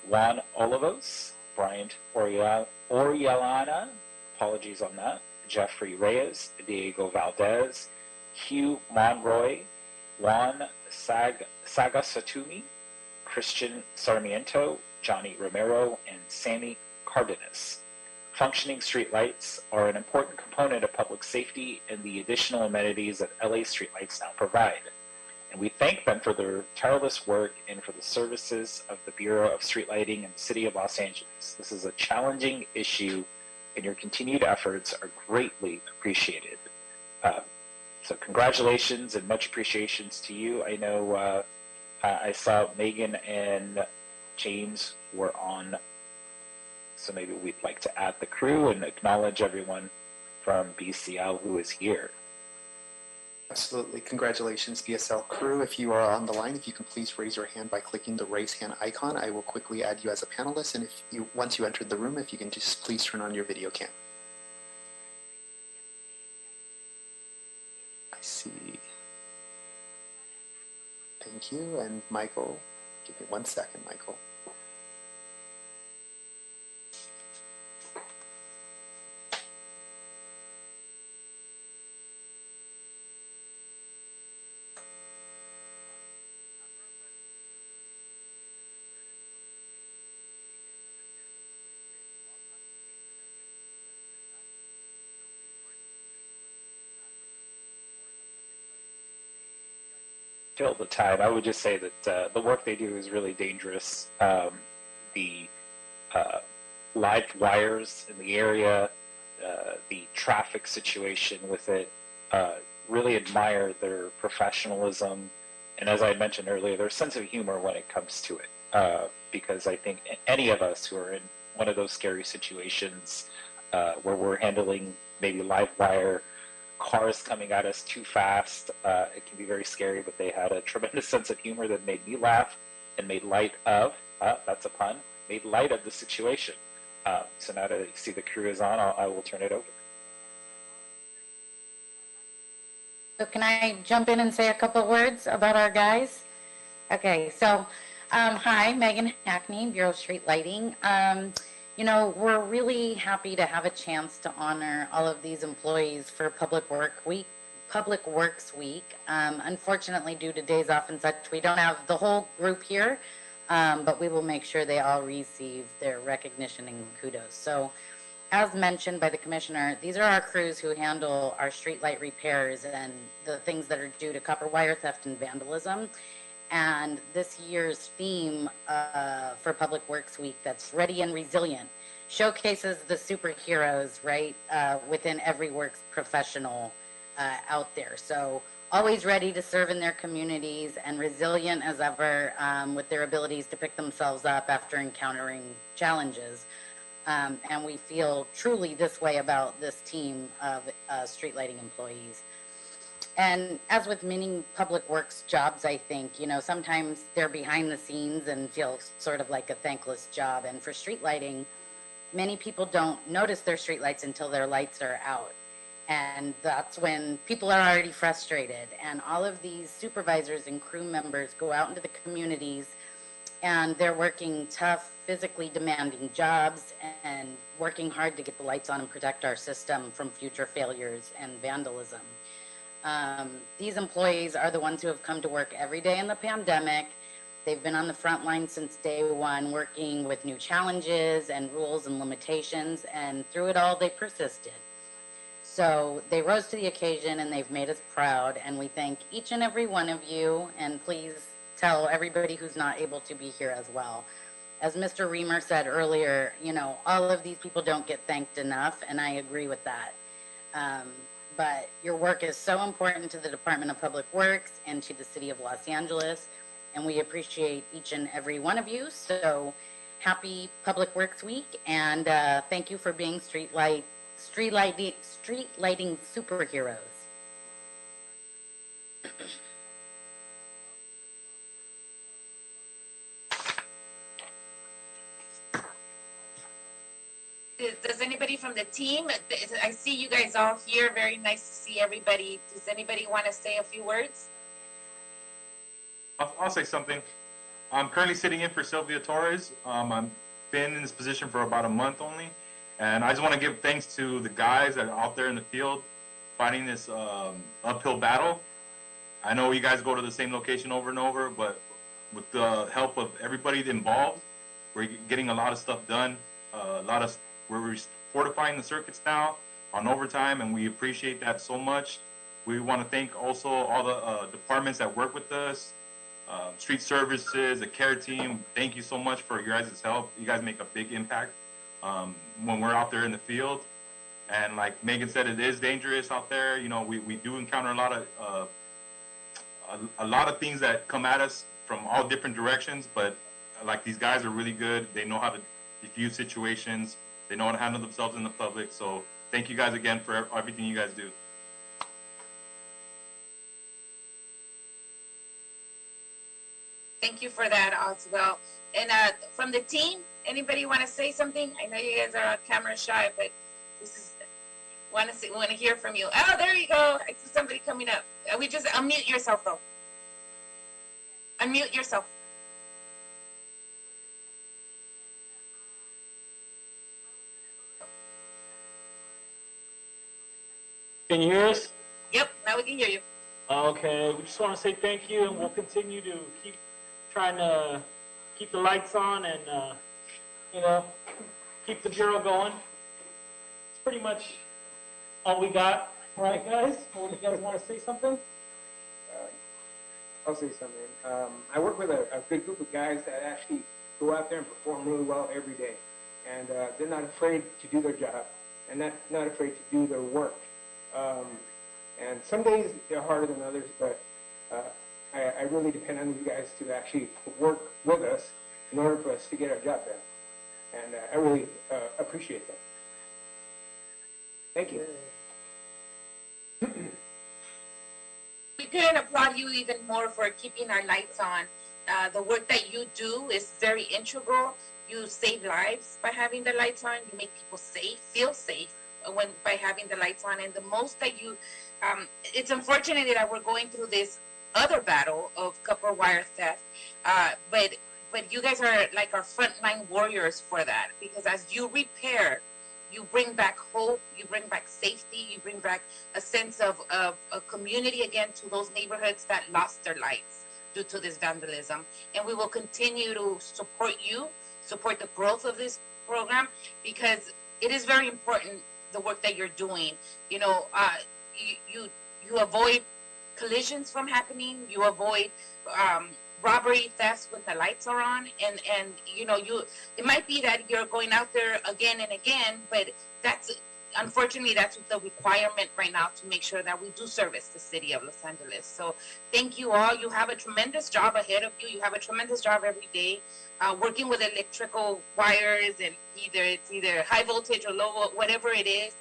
Juan Olivos, Bryant Orielana, apologies on that, Jeffrey Reyes, Diego Valdez, Hugh Monroy, Juan Sagasatumi, Christian Sarmiento, Johnny Romero, and Sammy Cardenas. Functioning streetlights are an important component of public safety and the additional amenities that LA streetlights now provide. And we thank them for their tireless work and for the services of the Bureau of Street Lighting in the City of Los Angeles. This is a challenging issue, and your continued efforts are greatly appreciated. So congratulations and much appreciations to you. I know I saw Megan and James were on, so maybe we'd like to add the crew and acknowledge everyone from BCL who is here. Absolutely. Congratulations, BSL crew. If you are on the line, if you can please raise your hand by clicking the raise hand icon. I will quickly add you as a panelist. And if you, once you entered the room, if you can just please turn on your video cam. I see. Thank you. And Michael, give me 1 second, Michael. Fill the time. I would just say that the work they do is really dangerous. The live wires in the area, the traffic situation with it, really admire their professionalism. And as I mentioned earlier, their sense of humor when it comes to it. Because I think any of us who are in one of those scary situations where we're handling maybe live wire, cars coming at us too fast, it can be very scary, but they had a tremendous sense of humor that made me laugh and made light of, that's a pun, made light of the situation. So now that I see the crew is on, I will turn it over. So can I jump in and say a couple words about our guys? Okay, so hi, Megan Hackney, Bureau of Street Lighting. You know, we're really happy to have a chance to honor all of these employees for Public Works Week. Unfortunately, due to days off and such, we don't have the whole group here, but we will make sure they all receive their recognition and kudos. So, as mentioned by the commissioner, these are our crews who handle our streetlight repairs and the things that are due to copper wire theft and vandalism. And this year's theme for Public Works Week, that's Ready and Resilient, showcases the superheroes, right, within every works professional out there. So always ready to serve in their communities and resilient as ever with their abilities to pick themselves up after encountering challenges. And we feel truly this way about this team of street lighting employees. And as with many public works jobs, I think, you know, sometimes they're behind the scenes and feel sort of like a thankless job. And for street lighting, many people don't notice their street lights until their lights are out. And that's when people are already frustrated. And all of these supervisors and crew members go out into the communities and they're working tough, physically demanding jobs and working hard to get the lights on and protect our system from future failures and vandalism. These employees are the ones who have come to work every day in the pandemic. They've been on the front line since day one, working with new challenges and rules and limitations, and through it all, they persisted. So they rose to the occasion and they've made us proud, and we thank each and every one of you, and please tell everybody who's not able to be here as well. As Mr. Reamer said earlier, you know, all of these people don't get thanked enough, and I agree with that. But your work is so important to the Department of Public Works and to the City of Los Angeles, and we appreciate each and every one of you. So happy Public Works Week, and thank you for being street lighting superheroes. Does anybody from the team, I see you guys all here, very nice to see everybody. Does anybody want to say a few words? I'll say something. I'm currently sitting in for Sylvia Torres. I've been in this position for about a month only, and I just want to give thanks to the guys that are out there in the field fighting this uphill battle. I know you guys go to the same location over and over, but with the help of everybody involved, we're getting a lot of stuff done. We're fortifying the circuits now on overtime, and we appreciate that so much. We want to thank also all the departments that work with us, street services, the care team. Thank you so much for your guys' help. You guys make a big impact when we're out there in the field. And like Megan said, it is dangerous out there. You know, we do encounter a lot of things that come at us from all different directions, but like these guys are really good. They know how to diffuse situations. They know how to handle themselves in the public. So thank you guys again for everything you guys do. Thank you for that as well. And from the team, anybody want to say something? I know you guys are camera shy, but this is want to hear from you. Oh, there you go. I see somebody coming up. We just unmute yourself though. Unmute yourself. Can you hear us? Yep, now we can hear you. Okay, we just want to say thank you, and we'll continue to keep trying to keep the lights on and, you know, keep the bureau going. It's pretty much all we got, right, guys? Or you guys want to say something? I'll say something. I work with a good group of guys that actually go out there and perform really well every day. And they're not afraid to do their job and not afraid to do their work. And some days they're harder than others, but I really depend on you guys to actually work with us in order for us to get our job done. And I really appreciate that. Thank you. We couldn't applaud you even more for keeping our lights on. The work that you do is very integral. You save lives by having the lights on. You make people safe, feel safe by having the lights on. And the most that you, it's unfortunate that we're going through this other battle of copper wire theft, but you guys are like our frontline warriors for that, because as you repair, you bring back hope, you bring back safety, you bring back a sense of a community again to those neighborhoods that lost their lives due to this vandalism. And we will continue to support you, support the growth of this program, because it is very important, the work that you're doing. You know, you avoid collisions from happening, you avoid robbery, thefts when the lights are on, and you know, it might be that you're going out there again and again, but unfortunately that's the requirement right now to make sure that we do service the city of Los Angeles. So thank you all. You have a tremendous job ahead of you. You have a tremendous job every day, working with electrical wires, and it's either high voltage or low, whatever it is.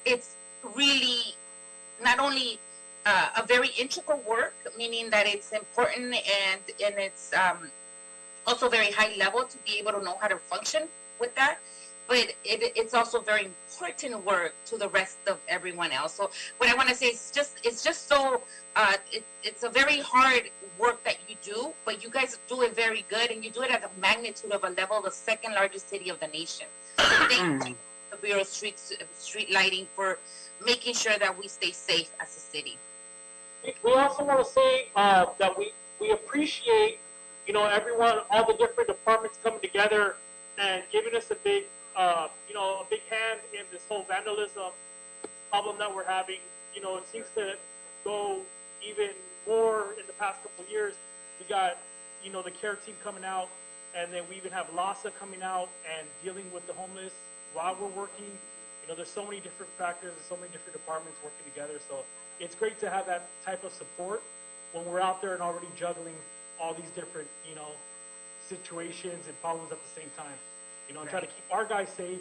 It's really not only a very integral work, meaning that it's important and it's also very high level to be able to know how to function with that, but it's also very important work to the rest of everyone else. So what I want to say is it's just so it's a very hard work that you do, but you guys do it very good, and you do it at a magnitude of a level of the second largest city of the nation. So thank you, the Bureau of Street Lighting, for making sure that we stay safe as a city. We also want to say that we appreciate, you know, everyone, all the different departments coming together and giving us a big, you know, a big hand in this whole vandalism problem that we're having. You know, it seems to go even more in the past couple of years. We got, you know, the care team coming out, and then we even have LASA coming out and dealing with the homeless while we're working. You know, there's so many different factors and so many different departments working together. So it's great to have that type of support when we're out there and already juggling all these different, you know, situations and problems at the same time. You know, and try to keep our guys safe,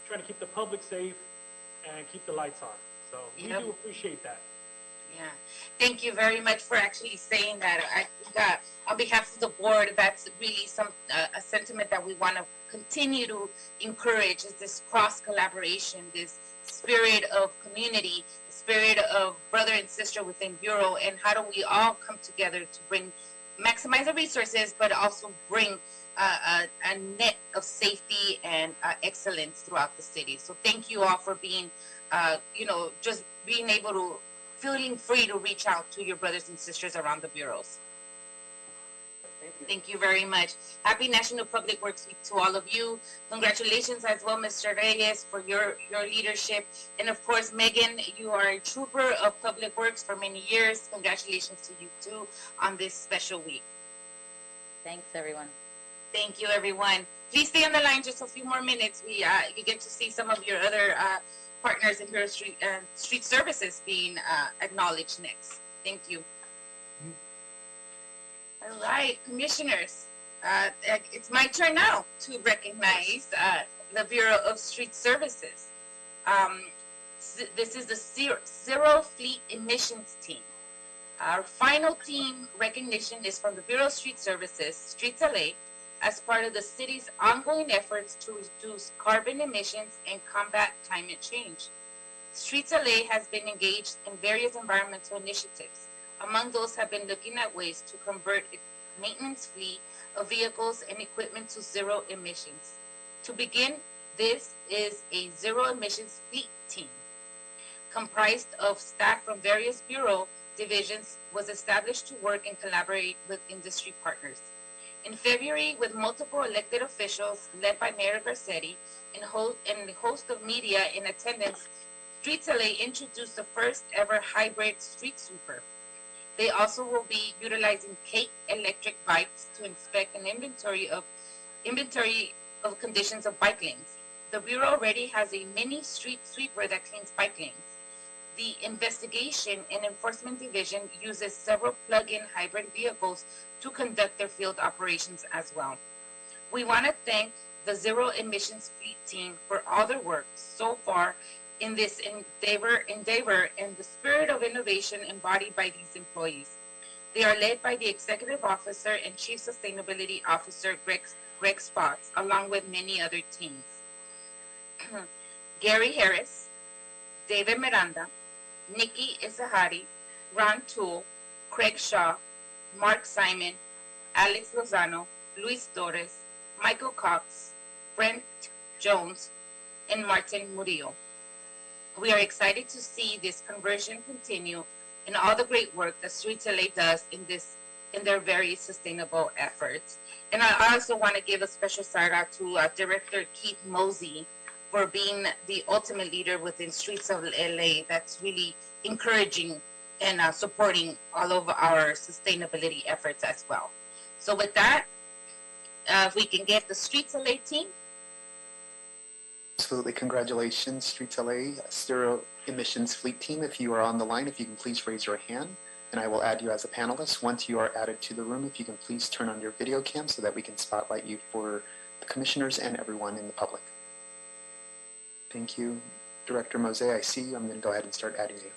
trying to keep the public safe, and keep the lights on. So we do appreciate that. Yeah, thank you very much for actually saying that. I think on behalf of the board, that's really a sentiment that we want to continue to encourage, is this cross collaboration, this spirit of community, spirit of brother and sister within Bureau, and how do we all come together to maximize the resources, but also bring a net of safety and excellence throughout the city. So thank you all for being, you know, just being able to, feeling free to reach out to your brothers and sisters around the bureaus. Thank you very much. Happy National Public Works Week to all of you. Congratulations as well, Mr. Reyes, for your leadership. And of course, Megan, you are a trooper of Public Works for many years. Congratulations to you too on this special week. Thanks, everyone. Thank you, everyone. Please stay on the line just a few more minutes. You get to see some of your other partners in Bureau Street Services being acknowledged next. Thank you. All right, commissioners, it's my turn now to recognize the Bureau of Street Services. This is the Zero Fleet Emissions Team. Our final team recognition is from the Bureau of Street Services, Streets LA, as part of the city's ongoing efforts to reduce carbon emissions and combat climate change. Streets LA has been engaged in various environmental initiatives. Among those have been looking at ways to convert its maintenance fleet of vehicles and equipment to zero emissions. To begin, this is a zero emissions fleet team comprised of staff from various bureau divisions, was established to work and collaborate with industry partners. In February, with multiple elected officials led by Mayor Garcetti and a host of media in attendance, Streets LA introduced the first ever hybrid street sweeper. They also will be utilizing Cake electric bikes to inspect an inventory of conditions of bike lanes. The Bureau already has a mini street sweeper that cleans bike lanes. The Investigation and Enforcement Division uses several plug-in hybrid vehicles to conduct their field operations as well. We want to thank the Zero Emissions Fleet Team for all their work so far in this endeavor and the spirit of innovation embodied by these employees. They are led by the Executive Officer and Chief Sustainability Officer, Greg Spots, along with many other teams. Gary Harris, David Miranda, Nikki Isahari, Ron Toole, Craig Shaw, Mark Simon, Alex Lozano, Luis Torres, Michael Cox, Brent Jones, and Martin Murillo. We are excited to see this conversion continue and all the great work that Streets LA does in their very sustainable efforts. And I also want to give a special shout out to Director Keith Mosey for being the ultimate leader within Streets of LA that's really encouraging and supporting all of our sustainability efforts as well. So with that, if we can get the Streets LA team. Absolutely. Congratulations, Streets LA Zero Emissions Fleet Team. If you are on the line, if you can please raise your hand and I will add you as a panelist. Once you are added to the room, if you can please turn on your video cam so that we can spotlight you for the commissioners and everyone in the public. Thank you. Director Mose, I see you. I'm going to go ahead and start adding you.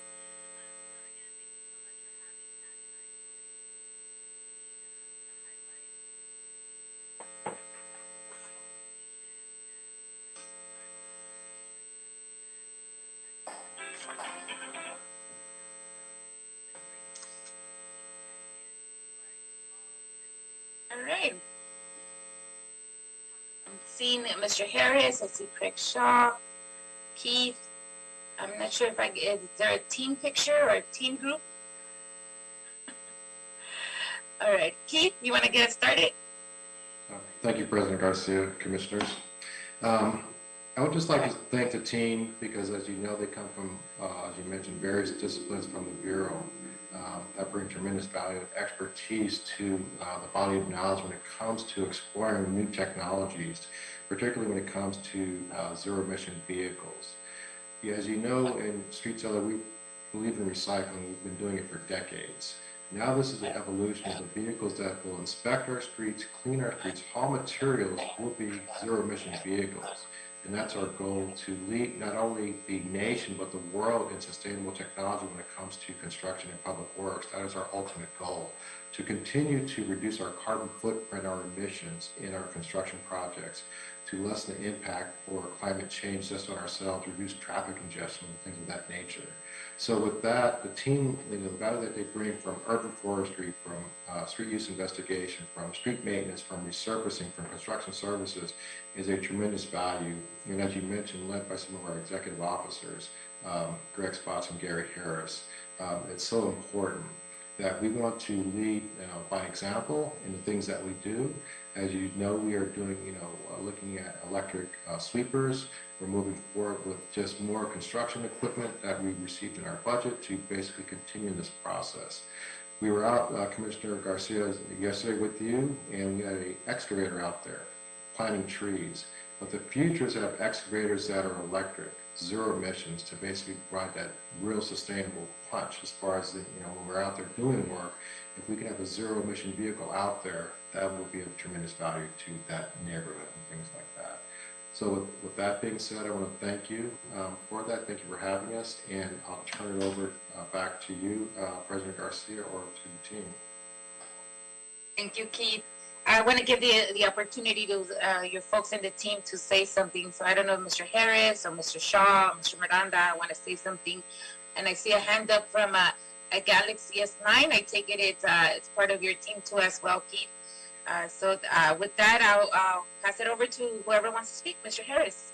All right. I'm seeing Mr. Harris. I see Craig Shaw, Keith. I'm not sure if is there a team picture or a team group? All right, Keith, you want to get us started? Thank you, President Garcia, commissioners. I would just like to thank the team because, as you know, they come from, as you mentioned, various disciplines from the Bureau that bring tremendous value and expertise to the body of knowledge when it comes to exploring new technologies, particularly when it comes to zero-emission vehicles. As you know, in Streets LA, we believe in recycling. We've been doing it for decades. Now this is an evolution of the vehicles that will inspect our streets, clean our streets, haul materials will be zero-emission vehicles. And that's our goal, to lead not only the nation but the world in sustainable technology when it comes to construction and public works. That is our ultimate goal, to continue to reduce our carbon footprint, our emissions in our construction projects, to lessen the impact for climate change just on ourselves, reduce traffic congestion, and things of that nature. So with that, the team, the value that they bring from urban forestry, from street use investigation, from street maintenance, from resurfacing, from construction services is a tremendous value. And as you mentioned, led by some of our executive officers, Greg Spots and Gary Harris. It's so important. that we want to lead by example in the things that we do. As you know, we are doing, looking at electric sweepers. We're moving forward with just more construction equipment that we received in our budget to basically continue this process. We were out, Commissioner Garcia, yesterday with you, and we had an excavator out there planting trees. But the future is to have excavators that are electric, zero emissions, to basically provide that real sustainable punch as far as, when we're out there doing work. If we can have a zero emission vehicle out there, that will be of tremendous value to that neighborhood and things like that. So with that being said, I want to thank you for that. Thank you for having us, and I'll turn it over back to you, President Garcia, or to the team. Thank you, Keith. I want to give the opportunity to your folks in the team to say something. So I don't know if Mr. Harris or Mr. Shaw, Mr. Miranda want to say something. And I see a hand up from a Galaxy S9. I take it it's part of your team too as well, Keith. So with that, I'll pass it over to whoever wants to speak. Mr. Harris.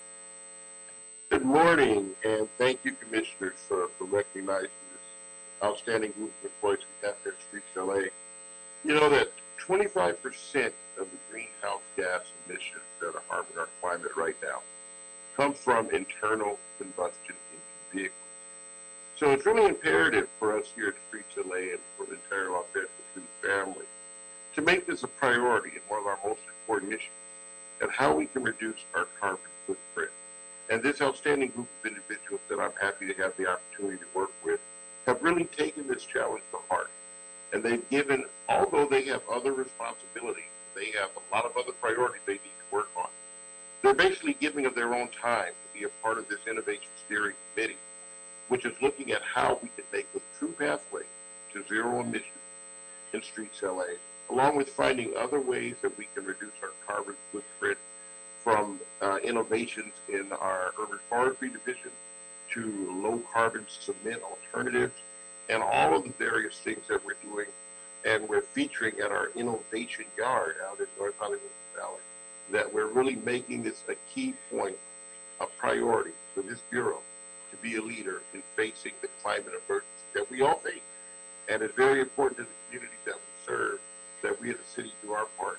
Good morning, and thank you, Commissioners, for recognizing this outstanding group of employees we have here at Streets LA. You know that 25% of the greenhouse gas emissions that are harming our climate right now come from internal combustion engine vehicles. So it's really imperative for us here at Streets LA and for the entire Los Angeles family to make this a priority and one of our most important issues and how we can reduce our carbon footprint. And this outstanding group of individuals that I'm happy to have the opportunity to work with have really taken this challenge to heart. And they've given, although they have other responsibilities, they have a lot of other priorities they need to work on. They're basically giving of their own time to be a part of this Innovation Steering Committee, which is looking at how we can make a true pathway to zero emissions in Streets LA, along with finding other ways that we can reduce our carbon footprint from innovations in our urban forestry division to low carbon cement alternatives and all of the various things that we're doing and we're featuring at our innovation yard out in North Hollywood Valley, that we're really making this a key point, a priority for this Bureau to be a leader in facing the climate emergency that we all face. And it's very important to the communities that we serve that we as a city do our part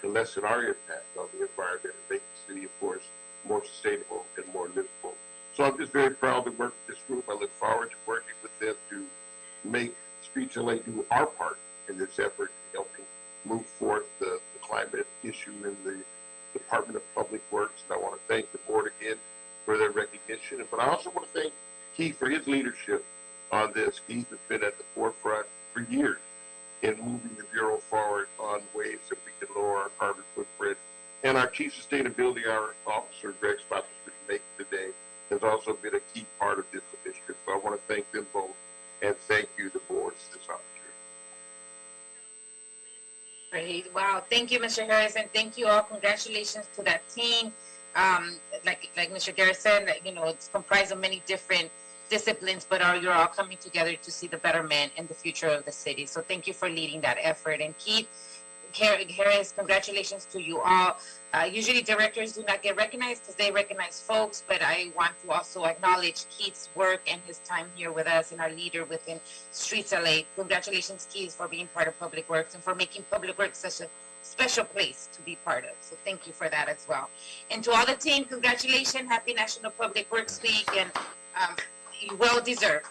to lessen our impact on the environment and make the city, of course, more sustainable and more livable. So I'm just very proud to work with this group. I look forward to working with them to make Streets LA do our part in this effort in helping move forth the climate issue in the Department of Public Works. And I want to thank the board again for their recognition. But I also want to thank Keith for his leadership on this. Keith has been at the forefront for years in moving the Bureau forward on ways that we can lower our carbon footprint. And our Chief Sustainability Officer, Greg Spotts, who's making today, has also been a key part of this initiative. So I want to thank them both and thank you, the board, for this opportunity. Great. Wow. Thank you, Mr. Harris, and thank you all. Congratulations to that team. Like Mr. Garrett said, it's comprised of many different disciplines, but you're all coming together to see the betterment and the future of the city. So thank you for leading that effort. And Keith Harris, congratulations to you all. Usually directors do not get recognized because they recognize folks, but I want to also acknowledge Keith's work and his time here with us and our leader within Streets LA. Congratulations, Keith, for being part of Public Works and for making Public Works such a special place to be part of. So thank you for that as well. And to all the team, congratulations. Happy National Public Works Week, and well deserved.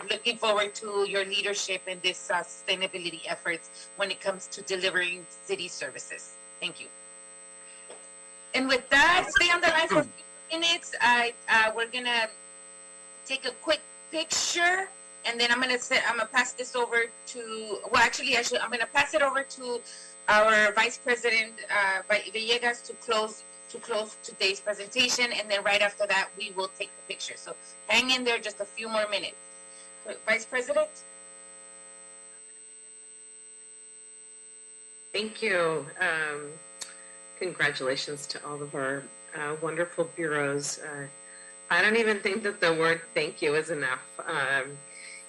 Looking forward to your leadership in this sustainability efforts when it comes to delivering city services. Thank you. And with that, stay on the line for a few minutes. We're gonna take a quick picture, and then I'm gonna pass this over to. Well, actually, I'm gonna pass it over to our Vice President Villegas to close today's presentation, and then right after that, we will take the picture. So hang in there just a few more minutes. Vice President? Thank you. Congratulations to all of our wonderful bureaus. I don't even think that the word thank you is enough.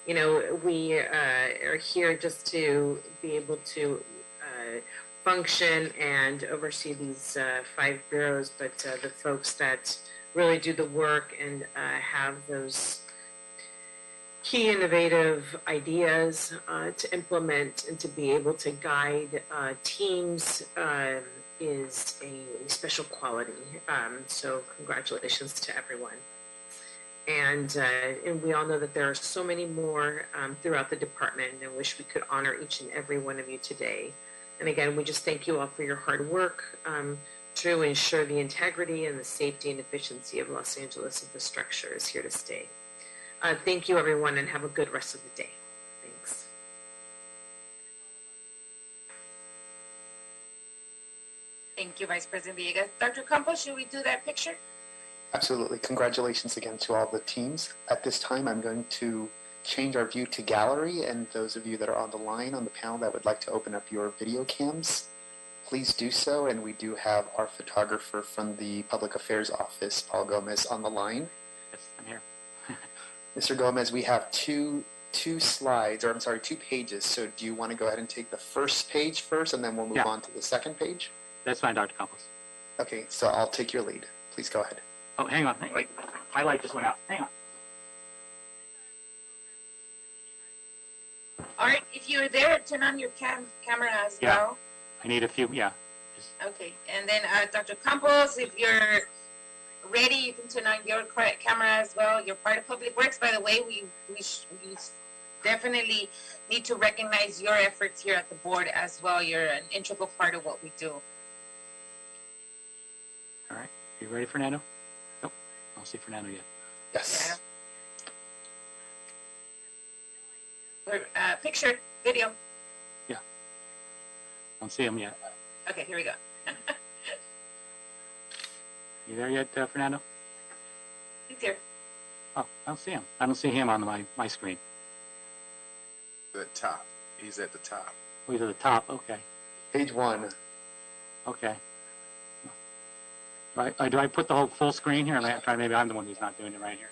We are here just to be able to function and oversee these 5 bureaus, but the folks that really do the work and have those key innovative ideas to implement and to be able to guide teams is a special quality. So congratulations to everyone. And we all know that there are so many more throughout the department, and I wish we could honor each and every one of you today. And again, we just thank you all for your hard work to ensure the integrity and the safety and efficiency of Los Angeles infrastructure is here to stay. Thank you, everyone, and have a good rest of the day. Thanks. Thank you, Vice President Villegas. Dr. Campos, should we do that picture? Absolutely. Congratulations again to all the teams. At this time, I'm going to change our view to gallery, and those of you that are on the line on the panel that would like to open up your video cams, please do so. And we do have our photographer from the Public Affairs Office, Paul Gomez, on the line. Yes, I'm here. Mr. Gomez, we have two pages. So do you want to go ahead and take the first page first, and then we'll move on to the second page? That's fine, Dr. Campos. Okay, so I'll take your lead. Please go ahead. Oh, hang on. Wait. My light just went out. Hang on. All right, if you're there, turn on your camera as well. I need a few, Okay, and then Dr. Campos, if you're ready, you can turn on your camera as well. You're part of Public Works, by the way. We definitely need to recognize your efforts here at the board as well. You're an integral part of what we do. All right. You ready, Fernando? Nope. I don't see Fernando yet. Yes. Picture, video. Yeah. Don't see him yet. Okay, here we go. You there yet, Fernando? He's here. Oh, I don't see him. I don't see him on my screen. The top. He's at the top. Oh, he's at the top. Okay. Page 1. Okay. Do I put the whole full screen here? Maybe I'm the one who's not doing it right here.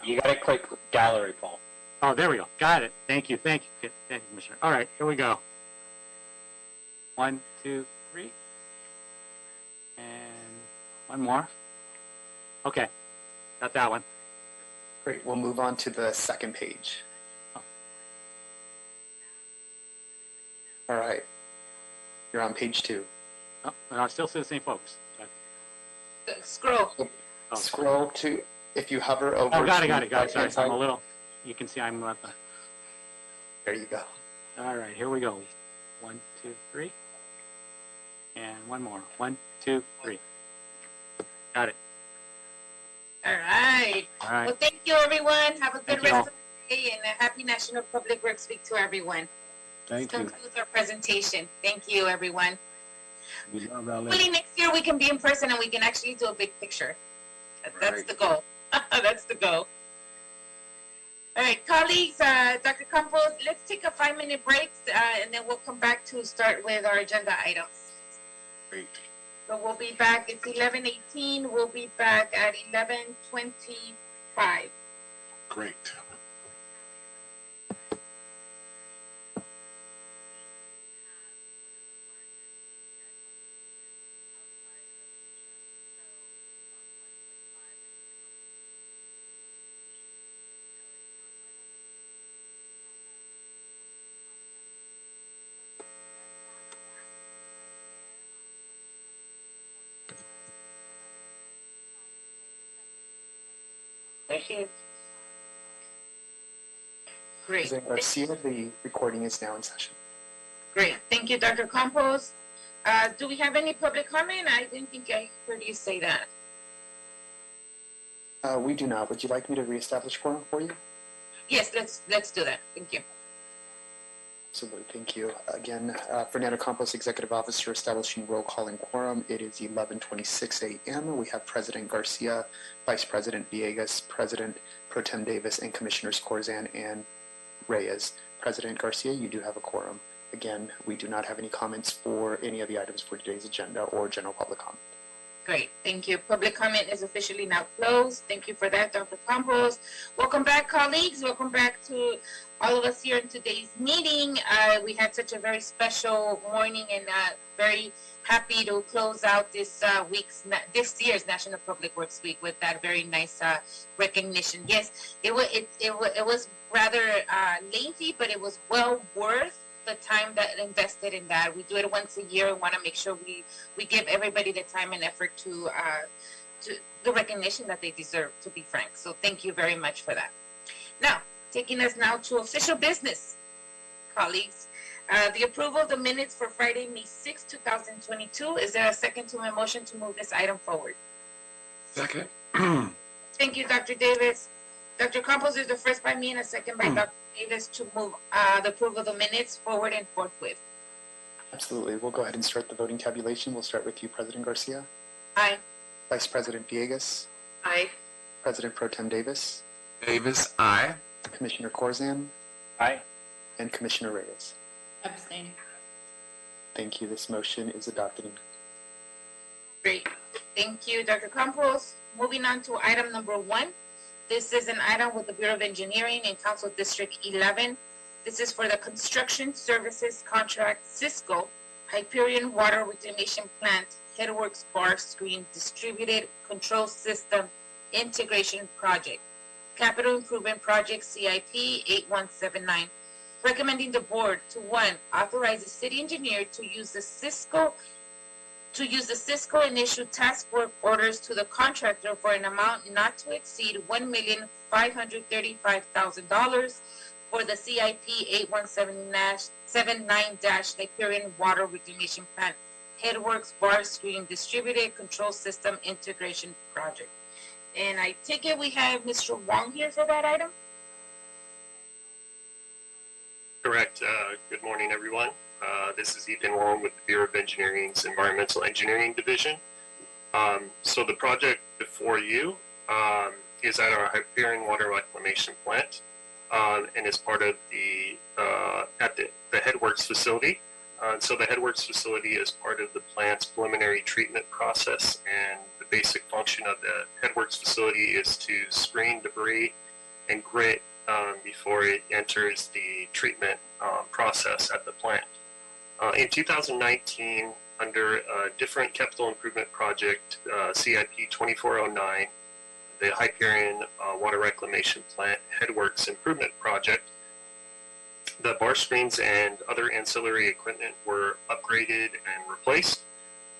You got to click gallery, Paul. Oh, there we go. Got it. Thank you. Thank you, Commissioner. All right, here we go. 1, 2, 3. And one more. Okay. Got that one. Great. We'll move on to the second page. Oh. All right. You're on page 2. Oh, but I still see the same folks. Scroll. Scroll to, if you hover over. Oh, got it. Sorry, I'm a little. You can see I'm at the. There you go. All right, here we go. 1, 2, 3. And one more. 1, 2, 3. Got it. All right. All right. Well, thank you, everyone. Have a good Thank you rest all. of the day, and a happy National Public Works Week to everyone. Thank This you. concludes our presentation. Thank you, everyone. We love LA. Hopefully next year we can be in person and we can actually do a big picture. That's Right. the goal. That's the goal. All right, colleagues, Dr. Campos, let's take a 5-minute break, and then we'll come back to start with our agenda items. Great. So we'll be back. It's 11:18. We'll be back at 11:25. Great. Thank you. Great. President Garcia, the recording is now in session. Great. Thank you, Dr. Campos. Do we have any public comment? I didn't think I heard you say that. We do not. Would you like me to reestablish quorum for you? Yes, let's do that. Thank you. Absolutely. Thank you. Again, Fernando Campos, Executive Officer, establishing roll call and quorum. It is 11:26 a.m. We have President Garcia, Vice President Villegas, President Pro Tem Davis, and Commissioners Corzan and Reyes. President Garcia, you do have a quorum. Again, we do not have any comments for any of the items for today's agenda or general public comment. Great. Thank you. Public comment is officially now closed. Thank you for that, Dr. Campos. Welcome back, colleagues. Welcome back to all of us here in today's meeting. We had such a very special morning, and very happy to close out this year's National Public Works Week with that very nice recognition. Yes, it was rather lengthy, but it was well worth the time that invested in that. We do it once a year. We want to make sure we give everybody the time and effort to the recognition that they deserve, to be frank. So thank you very much for that. Now, taking us now to official business, colleagues. The approval of the minutes for Friday, May 6, 2022. Is there a second to my motion to move this item forward? Second. Thank you, Dr. Davis. Dr. Campos, there's a first by me and a second by Dr. Davis to move the approval of the minutes forward and forthwith. Absolutely. We'll go ahead and start the voting tabulation. We'll start with you, President Garcia. Aye. Vice President Villegas. Aye. President Pro Tem Davis. Davis, aye. Commissioner Corzan. Aye. And Commissioner Reyes. Abstain. Thank you. This motion is adopted. Great. Thank you, Dr. Campos. Moving on to item number 1. This is an item with the Bureau of Engineering in Council District 11. This is for the Construction Services Contract Cisco Hyperion Water Reclamation Plant Headworks Bar Screen Distributed Control System Integration Project. Capital Improvement Project CIP 8179. Recommending the board to 1, authorize the city engineer to use the Cisco and issue task work orders to the contractor for an amount not to exceed $1,535,000 for the CIP 8179-Hyperion Water Reclamation Plant Headworks Bar Screen Distributed Control System Integration Project. And I take it we have Mr. Wong here for that item? Correct. Good morning, everyone. This is Ethan Wong with the Bureau of Engineering's Environmental Engineering Division. So the project before you is at our Hyperion Water Reclamation Plant and is part of the Headworks facility. So the Headworks facility is part of the plant's preliminary treatment process, and the basic function of the Headworks facility is to screen debris and grit before it enters the treatment process at the plant. In 2019, under a different capital improvement project, CIP 2409, the Hyperion Water Reclamation Plant Headworks Improvement Project, the bar screens and other ancillary equipment were upgraded and replaced.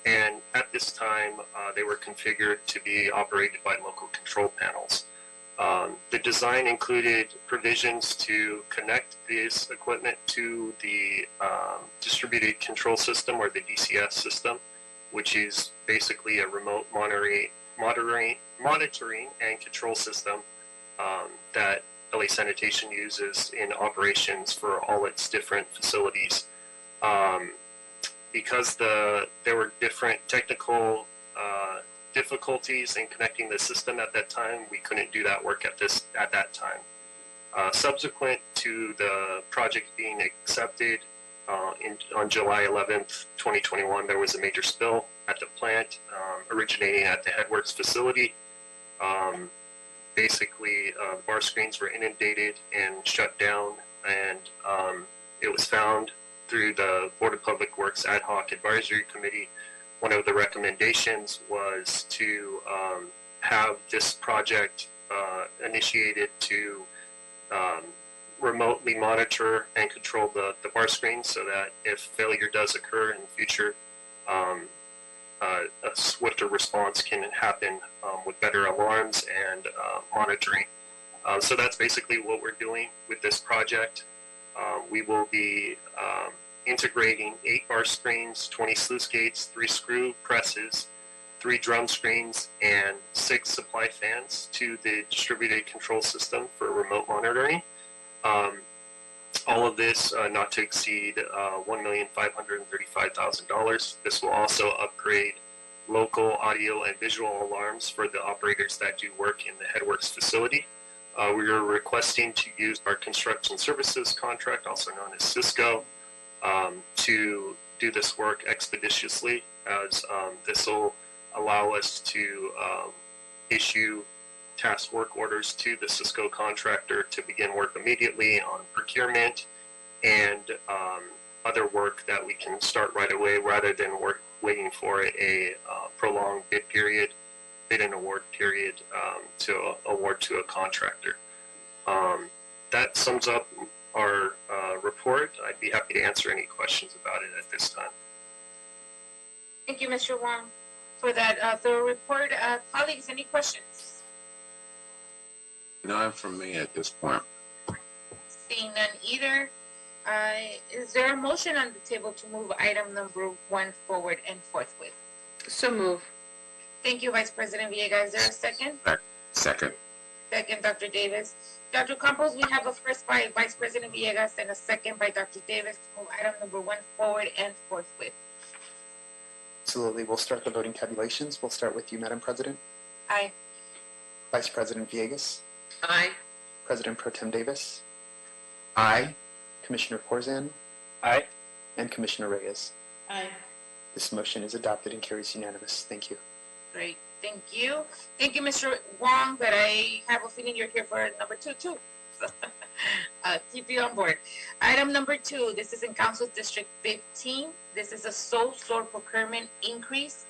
And at this time, they were configured to be operated by local control panels. The design included provisions to connect this equipment to the distributed control system, or the DCS system, which is basically a remote monitoring and control system that LA Sanitation uses in operations for all its different facilities. Because there were different technical difficulties in connecting the system at that time, we couldn't do that work at that time. Subsequent to the project being accepted on July 11th, 2021, there was a major spill at the plant originating at the Headworks facility. Basically, bar screens were inundated and shut down, and it was found through the Board of Public Works Ad Hoc Advisory Committee. One of the recommendations was to have this project initiated to remotely monitor and control the bar screens, so that if failure does occur in the future, a swifter response can happen with better alarms and monitoring. So that's basically what we're doing with this project. We will be integrating 8 bar screens, 20 sluice gates, 3 screw presses, 3 drum screens, and 6 supply fans to the distributed control system for remote monitoring. All of this not to exceed $1,535,000. This will also upgrade local audio and visual alarms for the operators that do work in the Headworks facility. We are requesting to use our construction services contract, also known as Cisco, to do this work expeditiously, as this will allow us to issue task work orders to the Cisco contractor to begin work immediately on procurement and other work that we can start right away rather than waiting for a prolonged bid and award period to award to a contractor. That sums up our report. I'd be happy to answer any questions about it at this time. Thank you, Mr. Wong, for that thorough report. Colleagues, any questions? None from me at this point. Seeing none either. Is there a motion on the table to move item number 1 forward and forthwith? So move. Thank you, Vice President Villegas. Is there a second? Second. Second, Dr. Davis. Dr. Campos, we have a first by Vice President Villegas and a second by Dr. Davis to move item number 1 forward and forthwith. Absolutely. We'll start the voting tabulations. We'll start with you, Madam President. Aye. Vice President Villegas. Aye. President Pro Tem Davis. Aye. Commissioner Corzan. Aye. And Commissioner Reyes. Aye. This motion is adopted and carries unanimous. Thank you. Great. Thank you. Thank you, Mr. Wong, but I have a feeling you're here for number 2 too. Keep you on board. Item number 2, this is in Council District 15. This is a sole source procurement increase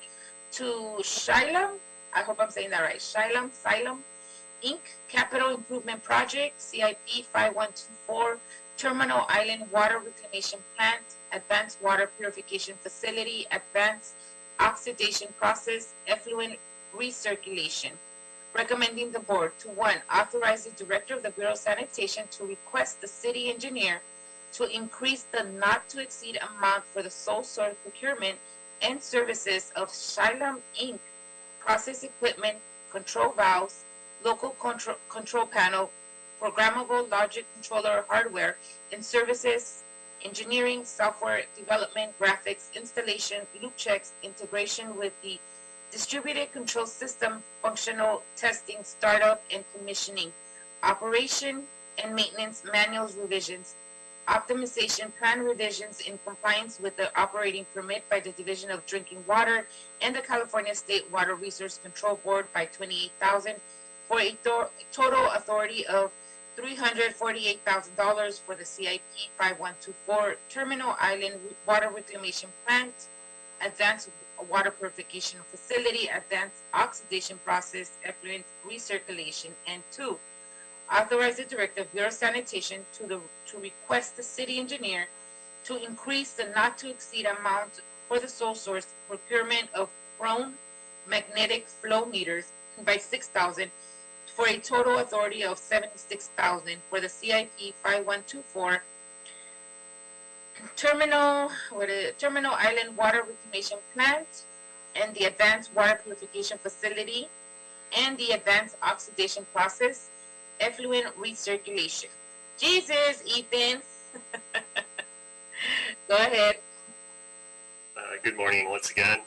to Xylem. I hope I'm saying that right. Xylem Inc. Capital Improvement Project, CIP 5124, Terminal Island Water Reclamation Plant, Advanced Water Purification Facility, Advanced Oxidation Process, Effluent Recirculation. Recommending the board to 1, authorize the Director of the Bureau of Sanitation to request the city engineer to increase the not to exceed amount for the sole source procurement and services of Xylem Inc. process equipment, control valves, local control panel, programmable logic controller hardware, and services, engineering, software development, graphics, installation, loop checks, integration with the distributed control system, functional testing, startup, and commissioning, operation and maintenance manuals revisions, optimization plan revisions in compliance with the operating permit by the Division of Drinking Water and the California State Water Resource Control Board by $28,000 for a total authority of $348,000 for the CIP 5124 Terminal Island Water Reclamation Plant, Advanced Water Purification Facility, Advanced Oxidation Process, Effluent Recirculation, and 2, authorize the Director of Bureau of Sanitation to request the city engineer to increase the not to exceed amount for the sole source procurement of chrome magnetic flow meters by $6,000 for a total authority of $76,000 for the CIP 5124 Terminal Island Water Reclamation Plant and the Advanced Water Purification Facility and the Advanced Oxidation Process, Effluent Recirculation. Jesus, Ethan. Go ahead. Good morning once again.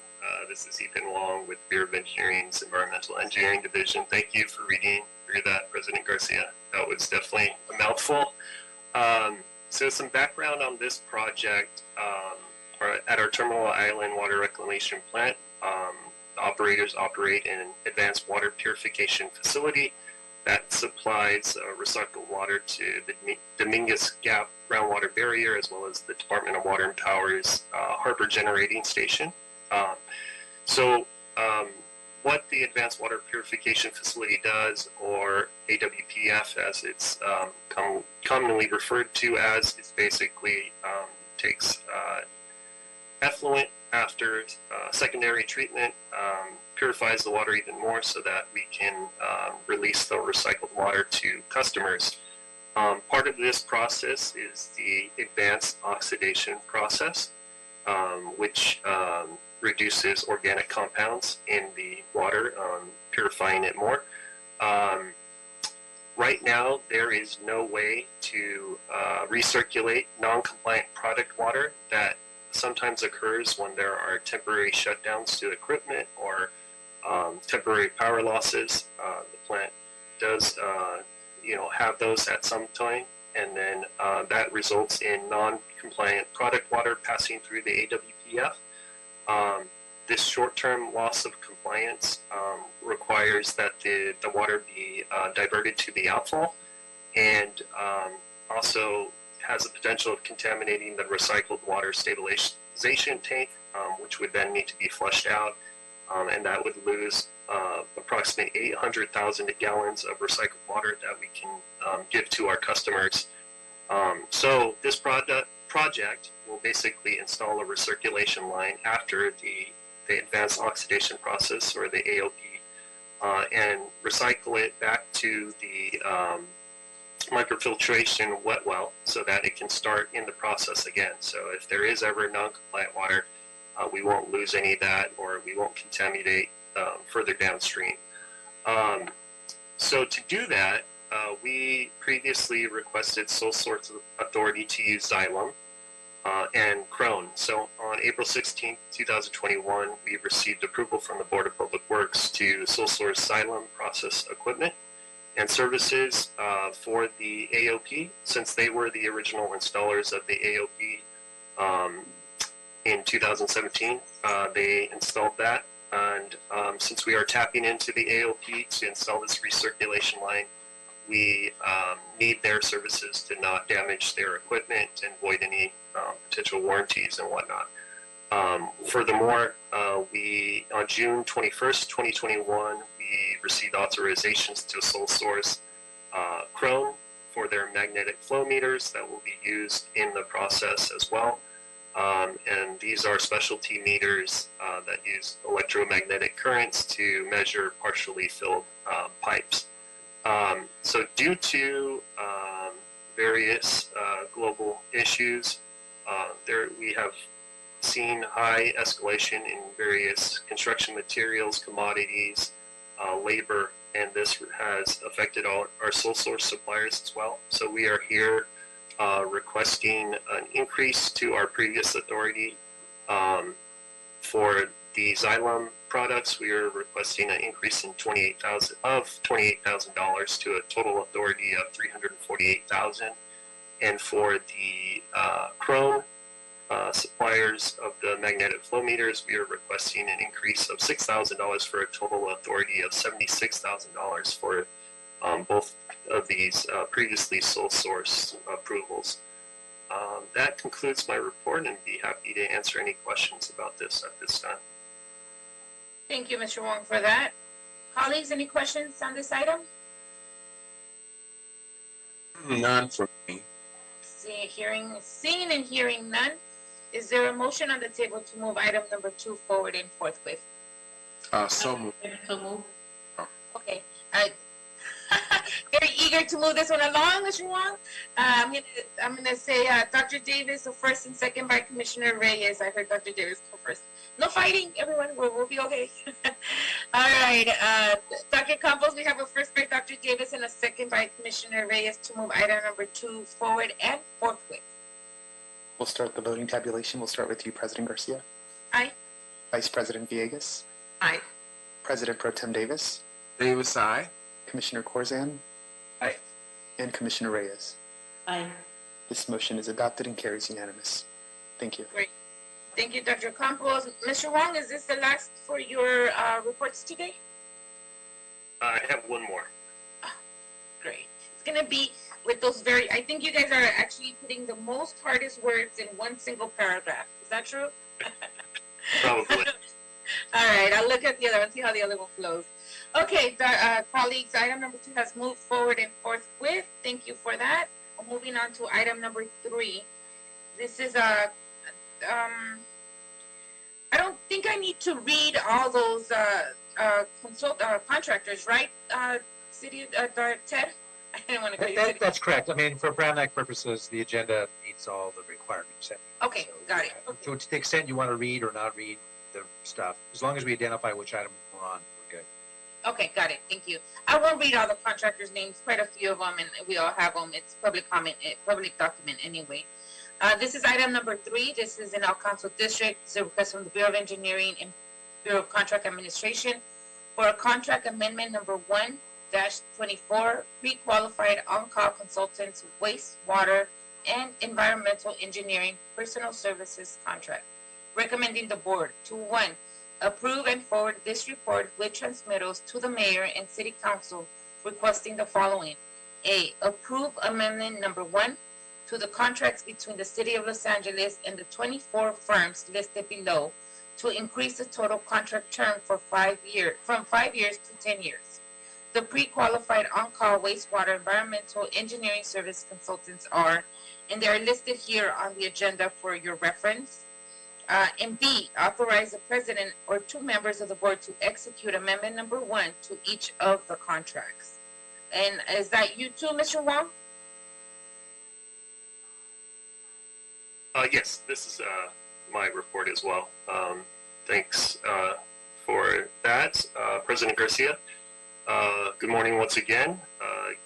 This is Ethan Wong with Bureau of Engineering's Environmental Engineering Division. Thank you for reading through that, President Garcia. That was definitely a mouthful. So some background on this project. At our Terminal Island Water Reclamation Plant, the operators operate an advanced water purification facility that supplies recycled water to the Dominguez Gap groundwater barrier, as well as the Department of Water and Power's Harbor Generating Station. What the Advanced Water Purification Facility does, or AWPF as it's commonly referred to as, is basically takes effluent after secondary treatment, purifies the water even more so that we can release the recycled water to customers. Part of this process is the advanced oxidation process, which reduces organic compounds in the water, purifying it more. Right now, there is no way to recirculate non-compliant product water that sometimes occurs when there are temporary shutdowns to equipment or temporary power losses. The plant does, have those at some time, and then that results in non-compliant product water passing through the AWPF. this short-term loss of compliance requires that the water be diverted to the outfall, and also has the potential of contaminating the recycled water stabilization tank, which would then need to be flushed out, and that would lose approximately 800,000 gallons of recycled water that we can give to our customers. So this project will basically install a recirculation line after the advanced oxidation process, or the AOP, and recycle it back to the microfiltration wet well so that it can start in the process again. So if there is ever non-compliant water, we won't lose any of that, or we won't contaminate further downstream. So to do that, we previously requested sole source authority to use Xylem and Quorum. So on April 16, 2021, we received approval from the Board of Public Works to sole source Xylem process equipment and services for the AOP, since they were the original installers of the AOP in 2017. They installed that, and since we are tapping into the AOP to install this recirculation line, we need their services to not damage their equipment and void any potential warranties and whatnot. Furthermore, we on June 21st, 2021, we received authorizations to sole source Quorum for their magnetic flow meters that will be used in the process as well. And these are specialty meters that use electromagnetic currents to measure partially filled pipes. So due to various global issues, we have seen high escalation in various construction materials, commodities, labor, and this has affected all our sole source suppliers as well. So we are here requesting an increase to our previous authority. For the Xylem products, we are requesting an increase in $28,000 to a total authority of $348,000. And for the Quorum suppliers of the magnetic flow meters, we are requesting an increase of $6,000 for a total authority of $76,000 for both of these previously sole source approvals. That concludes my report, and be happy to answer any questions about this at this time. Thank you, Mr. Wong, for that. Colleagues, any questions on this item? None for me. Seeing and hearing none, is there a motion on the table to move item number 2 forward and forthwith? So moved. So move. Okay. Very eager to move this one along, Mr. Wong. I'm gonna say Dr. Davis, so first and second by Commissioner Reyes. I heard Dr. Davis go first. No fighting, everyone. We'll be okay. All right. Dr. Campos, we have a first by Dr. Davis and a second by Commissioner Reyes to move item number 2 forward and forthwith. We'll start the voting tabulation. We'll start with you, President Garcia. Aye. Vice President Villegas. Aye. President Pro Tem Davis. Davis, aye. Commissioner Corzan. Aye. And Commissioner Reyes. Aye. This motion is adopted and carries unanimous. Thank you. Great. Thank you, Dr. Campos. Mr. Wong, is this the last for your reports today? I have one more. Great. It's going to be with those I think you guys are actually putting the most hardest words in one single paragraph. Is that true? Probably. All right, I'll look at the other one, see how the other one flows. Okay, colleagues, item number 2 has moved forward and forthwith. Thank you for that. Moving on to item number 3. This is I don't think I need to read all those contractors, right? Ted? I didn't want to call you Ted. That's correct. I mean, for Brown Act purposes, the agenda meets all the requirements. Okay, so, got it. To the extent you want to read or not read the stuff, as long as we identify which item we're on, we're good. Okay, got it. Thank you. I won't read all the contractors' names, quite a few of them, and we all have them. It's public comment, public document anyway. This is item number 3. This is in El Council District. It's a request from the Bureau of Engineering and Bureau of Contract Administration for a contract amendment number 1-24, pre-qualified on-call consultants, wastewater, and environmental engineering personal services contract. Recommending the board to 1, Approve and forward this report with transmittals to the mayor and city council requesting the following. A, approve amendment number 1 to the contracts between the city of Los Angeles and the 24 firms listed below to increase the total contract term for 5 years, from 5 years to 10 years. The pre-qualified on-call wastewater environmental engineering service consultants are, and they are listed here on the agenda for your reference. And B, authorize the president or 2 members of the board to execute amendment number 1 to each of the contracts. And is that you too, Mr. Wong? Yes, this is my report as well. Thanks for that, President Garcia. Good morning once again.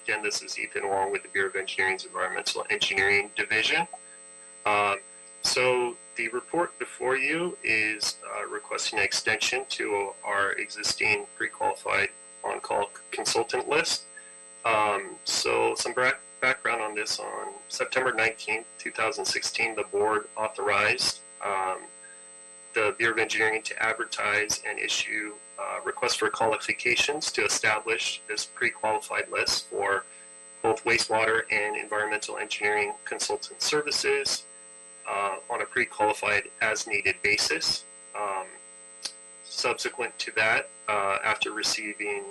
Again, this is Ethan Wong with the Bureau of Engineering's Environmental Engineering Division. So the report before you is requesting an extension to our existing pre-qualified on-call consultant list. So some background on this: on September 19th, 2016, the board authorized the Bureau of Engineering to advertise and issue requests for qualifications to establish this pre-qualified list for both wastewater and environmental engineering consultant services on a pre-qualified as-needed basis. Subsequent to that, after receiving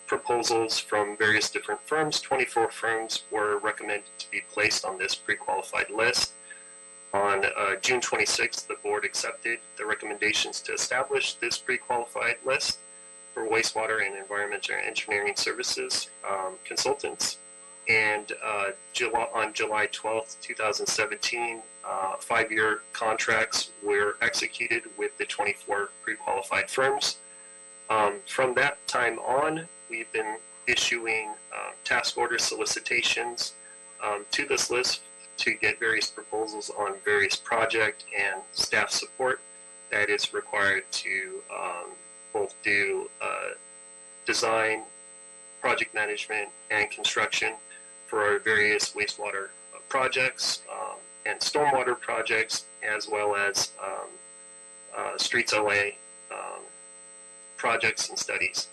proposals from various different firms, 24 firms were recommended to be placed on this pre-qualified list. On June 26th, the board accepted the recommendations to establish this pre-qualified list for wastewater and environmental engineering services consultants. And on July 12th, 2017, 5-year contracts were executed with the 24 pre-qualified firms. From that time on, we've been issuing task order solicitations to this list to get various proposals on various project and staff support that is required to both do design, project management, and construction for our various wastewater projects and stormwater projects, as well as Streets LA projects and studies.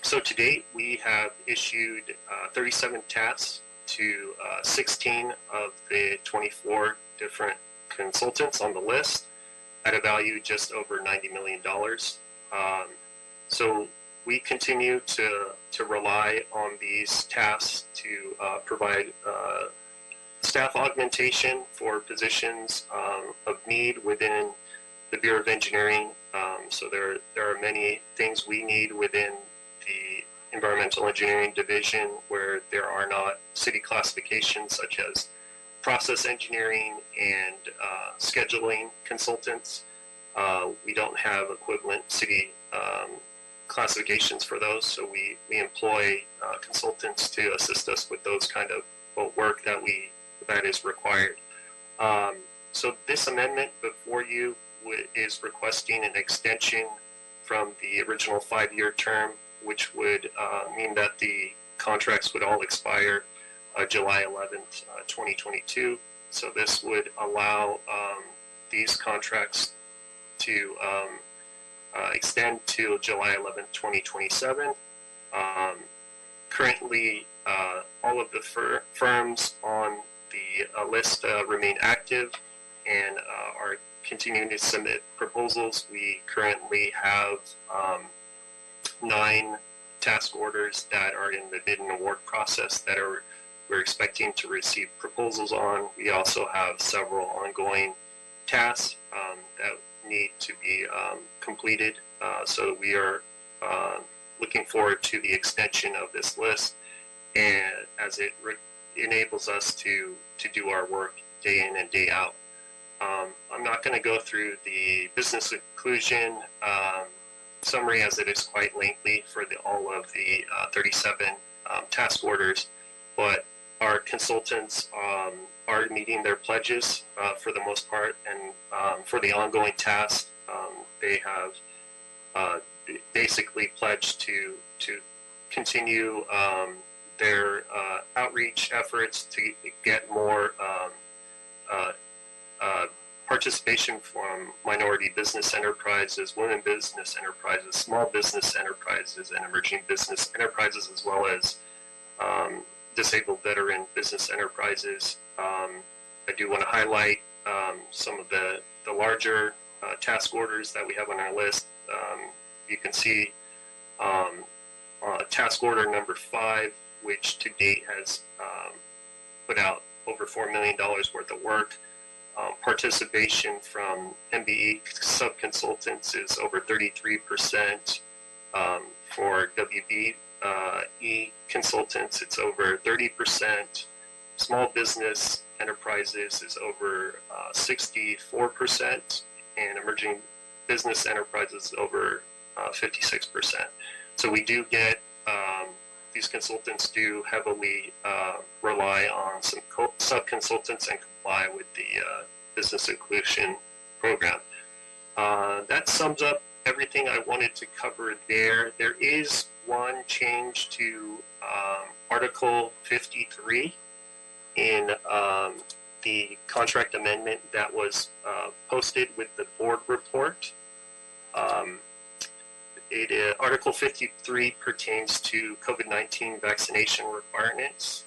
So to date, we have issued 37 tasks to 16 of the 24 different consultants on the list at a value just over $90 million. So we continue to rely on these tasks to provide staff augmentation for positions of need within the Bureau of Engineering. So there are many things we need within the Environmental Engineering Division where there are not city classifications, such as process engineering and scheduling consultants. We don't have equivalent city classifications for those, so we employ consultants to assist us with those kind of work that is required. So this amendment before you is requesting an extension from the original 5-year term, which would mean that the contracts would all expire July 11th, 2022. So this would allow these contracts to extend to July 11th, 2027. Currently, all of the firms on the list remain active and are continuing to submit proposals. We currently have 9 task orders that are in the bid and award process that we're expecting to receive proposals on. We also have several ongoing tasks that need to be completed. So we are looking forward to the extension of this list, and as it enables us to do our work day in and day out. I'm not going to go through the business inclusion summary, as it is quite lengthy for all of the 37 task orders, but our consultants are meeting their pledges for the most part, and for the ongoing tasks, they have basically pledged to continue their outreach efforts to get more participation from minority business enterprises, women business enterprises, small business enterprises, and emerging business enterprises, as well as disabled veteran business enterprises. I do want to highlight some of the larger task orders that we have on our list. You can see task order number 5, which to date has put out over $4 million worth of work. Participation from MBE sub-consultants is over 33%. For WBE consultants, it's over 30%. Small business enterprises is over 64%, and emerging business enterprises over 56%. So we do get, these consultants do heavily rely on some sub-consultants and comply with the business inclusion program. That sums up everything I wanted to cover there. There is one change to Article 53 in the contract amendment that was posted with the board report. Article 53 pertains to COVID-19 vaccination requirements,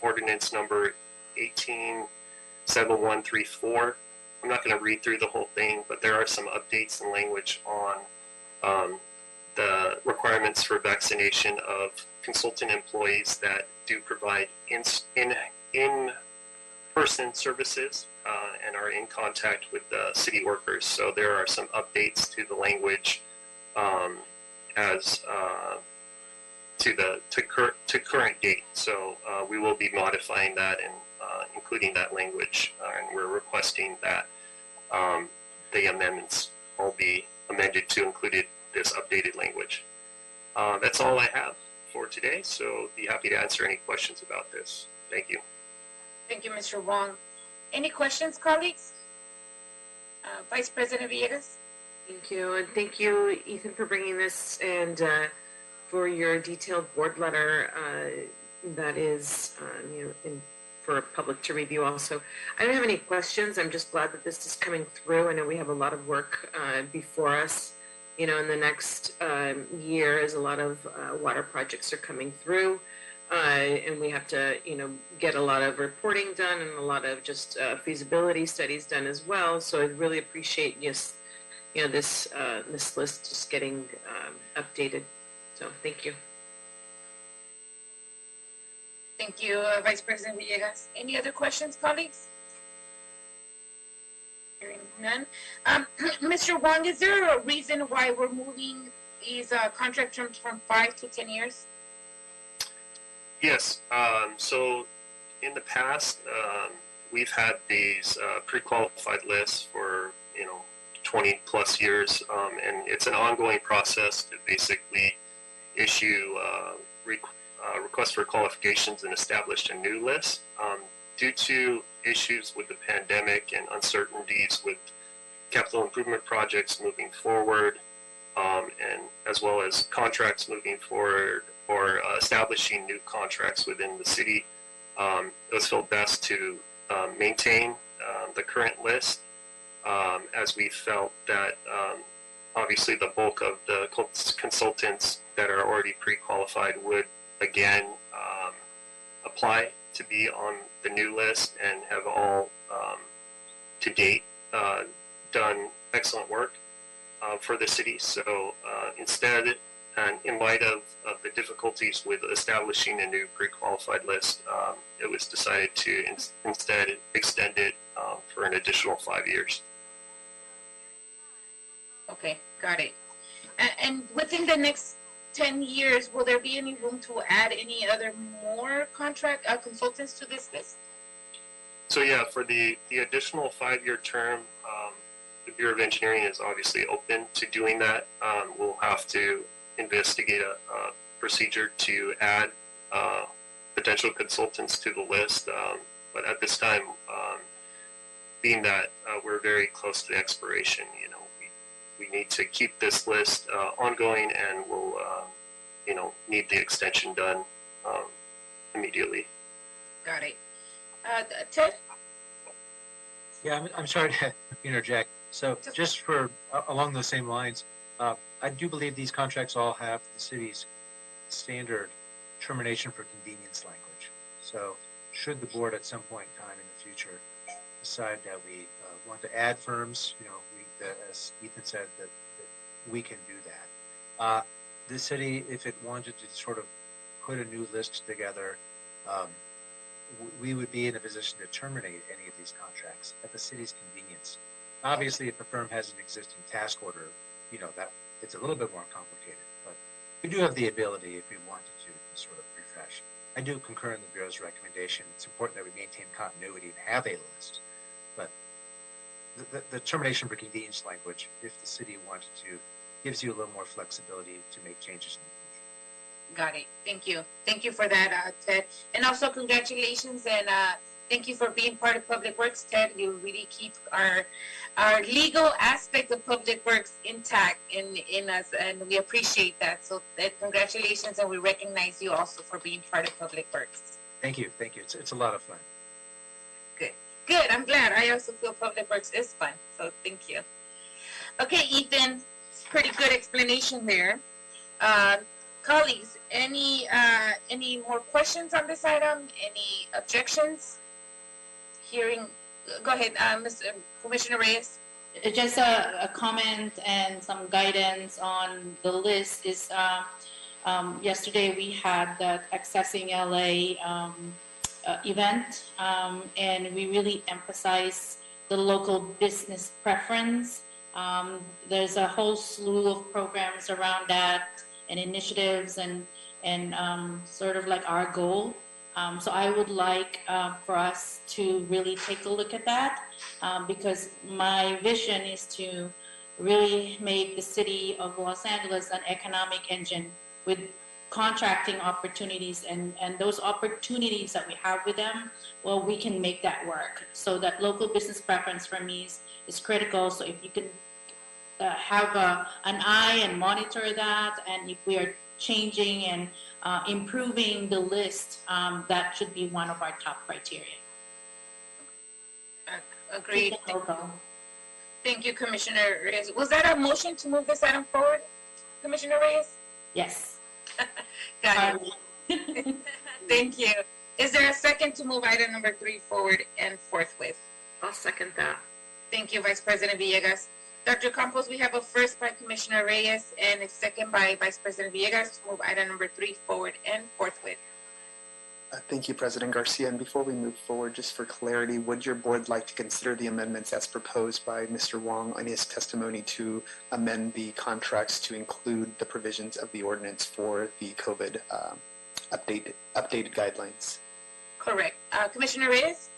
ordinance number 187134. I'm not going to read through the whole thing, but there are some updates and language on the requirements for vaccination of consultant employees that do provide in-person services and are in contact with the city workers. So there are some updates to the language as to current date. So we will be modifying that and including that language, and we're requesting that the amendments all be amended to include this updated language. That's all I have for today, so be happy to answer any questions about this. Thank you. Thank you, Mr. Wong. Any questions, colleagues? Vice President Villegas? Thank you, and thank you, Ethan, for bringing this and for your detailed board letter that is, for public to review also. I don't have any questions. I'm just glad that this is coming through. I know we have a lot of work before us, in the next year, as a lot of water projects are coming through. And we have to, get a lot of reporting done and a lot of just feasibility studies done as well. So I really appreciate this list just getting updated. So thank you. Thank you, Vice President Villegas. Any other questions, colleagues? Hearing none. Mr. Wong, is there a reason why we're moving these contract terms from 5 to 10 years? Yes. So in the past, we've had these pre-qualified lists for 20 plus years, and it's an ongoing process to basically issue requests for qualifications and establish a new list. Due to issues with the pandemic and uncertainties with capital improvement projects moving forward, and as well as contracts moving forward or establishing new contracts within the city, it was felt best to maintain the current list, as we felt that obviously the bulk of the consultants that are already pre-qualified would again apply to be on the new list and have all to date done excellent work for the city. So instead, and in light of the difficulties with establishing a new pre-qualified list, it was decided to instead extend it for an additional 5 years. Okay, got it. And within the next 10 years, will there be any room to add any other more contract consultants to this list? So yeah, for the additional 5-year term, the Bureau of Engineering is obviously open to doing that. We'll have to investigate a procedure to add potential consultants to the list. But at this time, being that we're very close to the expiration, we need to keep this list ongoing, and we'll, need the extension done immediately. Got it. Ted? Yeah, I'm sorry to interject. So just for, along those same lines, I do believe these contracts all have the city's standard termination for convenience language. So should the board at some point in time in the future decide that we want to add firms, as Ethan said, that we can do that. The city, if it wanted to sort of put a new list together, we would be in a position to terminate any of these contracts at the city's convenience. Obviously, if a firm has an existing task order, that it's a little bit more complicated, but we do have the ability, if we wanted to sort of refresh. I do concur in the Bureau's recommendation. It's important that we maintain continuity and have a list, but the termination for convenience language, if the city wanted to, gives you a little more flexibility to make changes in the future. Got it. Thank you. Thank you for that, Ted. And also congratulations and thank you for being part of Public Works, Ted. You really keep our legal aspect of Public Works intact in us, and we appreciate that. So congratulations, and we recognize you also for being part of Public Works. Thank you. Thank you. It's a lot of fun. Good. I'm glad. I also feel Public Works is fun. So thank you. Okay, Ethan, pretty good explanation there. Colleagues, any more questions on this item? Any objections? Go ahead, Commissioner Reyes. Just a comment and some guidance on the list is yesterday we had that Accessing LA event, and we really emphasized the local business preference. There's a whole slew of programs around that and initiatives and sort of like our goal. So I would like for us to really take a look at that because my vision is to really make the city of Los Angeles an economic engine with contracting opportunities and those opportunities that we have with them, well, we can make that work. So that local business preference for me is critical. So if you can have an eye and monitor that, and if we are changing and improving the list, that should be one of our top criteria. Agreed. Thank you, Commissioner Reyes. Was that a motion to move this item forward, Commissioner Reyes? Yes. Got it. Thank you. Is there a second to move item number 3 forward and forthwith? I'll second that. Thank you, Vice President Villegas. Dr. Campos, we have a first by Commissioner Reyes and a second by Vice President Villegas to move item number 3 forward and forthwith. Thank you, President Garcia. And before we move forward, just for clarity, would your board like to consider the amendments as proposed by Mr. Wong in his testimony to amend the contracts to include the provisions of the ordinance for the COVID updated guidelines? Correct. Commissioner Reyes?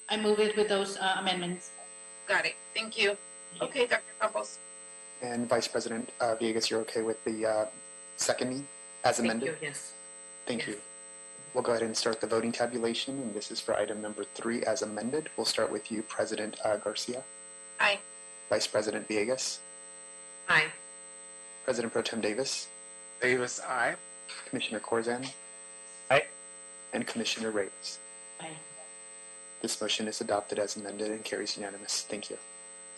I move it with those amendments. Got it. Thank you. Okay, Dr. Campos. And Vice President Villegas, you're okay with the seconding as amended? Thank you, yes. Thank you. We'll go ahead and start the voting tabulation, and this is for item number 3 as amended. We'll start with you, President Garcia. Aye. Vice President Villegas. Aye. President Pro Tem Davis. Davis, aye. Commissioner Corzan. Aye. And Commissioner Reyes. Aye. This motion is adopted as amended and carries unanimous. Thank you.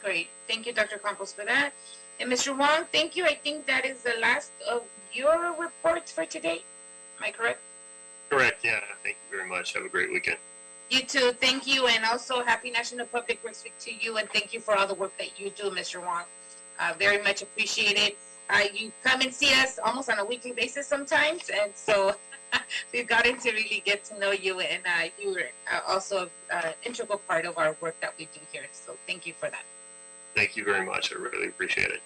Great. Thank you, Dr. Campos, for that. And Mr. Wong, thank you. I think that is the last of your reports for today. Am I correct? Correct, yeah. Thank you very much. Have a great weekend. You too. Thank you. And also, happy National Public Works Week to you. And thank you for all the work that you do, Mr. Wong. Very much appreciated. You come and see us almost on a weekly basis sometimes. And so we've gotten to really get to know you. And you are also an integral part of our work that we do here. So thank you for that. Thank you very much. I really appreciate it.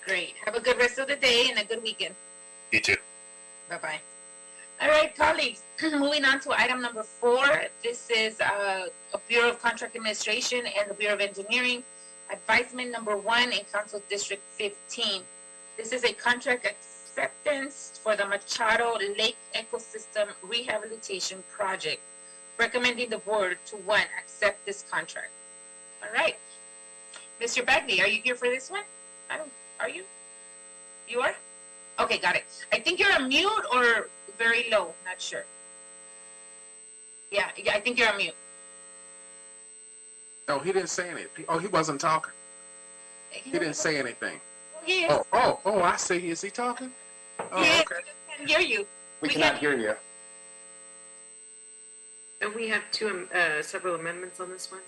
Great. Have a good rest of the day and a good weekend. You too. Bye-bye. All right, colleagues, moving on to item number 4. This is a Bureau of Contract Administration and the Bureau of Engineering, advisement number 1 in Council District 15. This is a contract acceptance for the Machado Lake Ecosystem Rehabilitation Project, recommending the board to 1, accept this contract. All right. Mr. Bagley, are you here for this one? Are you? You are? Okay, got it. I think you're on mute or very low, not sure. Yeah, I think you're on mute. No, he didn't say anything. Oh, he wasn't talking. He didn't say anything. He is. Oh, I see. Is he talking? Oh, He is. okay. We just can't hear you. We cannot hear you. And we have several amendments on this one.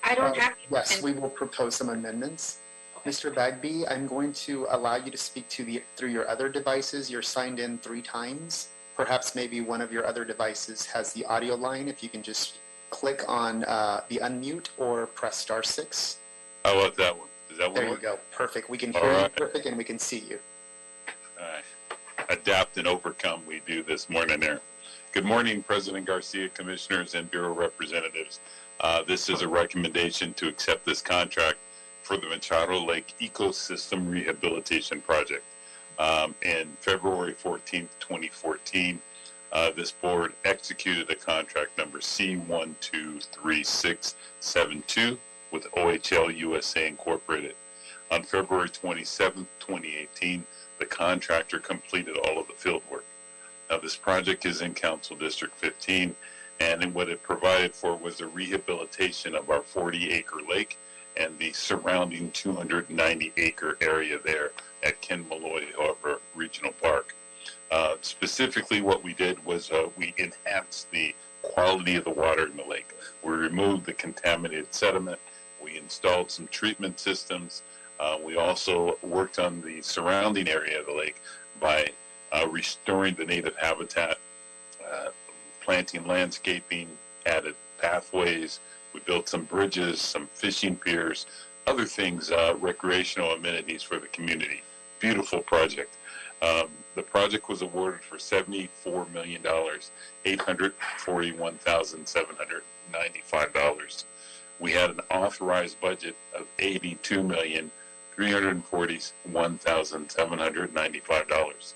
I don't have. Yes, we will propose some amendments. Mr. Bagby, I'm going to allow you to speak through your other devices. You're signed in 3 times. Perhaps maybe one of your other devices has the audio line. If you can just click on the unmute or press *6. How about that one? Does that one There you work? go. Perfect. We can All hear you right. perfect and we can see you. All right. Adapt and overcome we do this morning there. Good morning, President Garcia, Commissioners, and Bureau Representatives. This is a recommendation to accept this contract for the Machado Lake Ecosystem Rehabilitation Project. In February 14th, 2014, this board executed a contract number C123672 with OHL USA Incorporated. On February 27th, 2018, the contractor completed all of the field work. Now, this project is in Council District 15, and what it provided for was the rehabilitation of our 40-acre lake and the surrounding 290-acre area there at Ken Malloy Harbor Regional Park. Specifically, what we did was we enhanced the quality of the water in the lake. We removed the contaminated sediment. We installed some treatment systems. We also worked on the surrounding area of the lake by restoring the native habitat, planting landscaping, added pathways. We built some bridges, some fishing piers, other things, recreational amenities for the community. Beautiful project. The project was awarded for $74,841,795. We had an authorized budget of $82,341,795.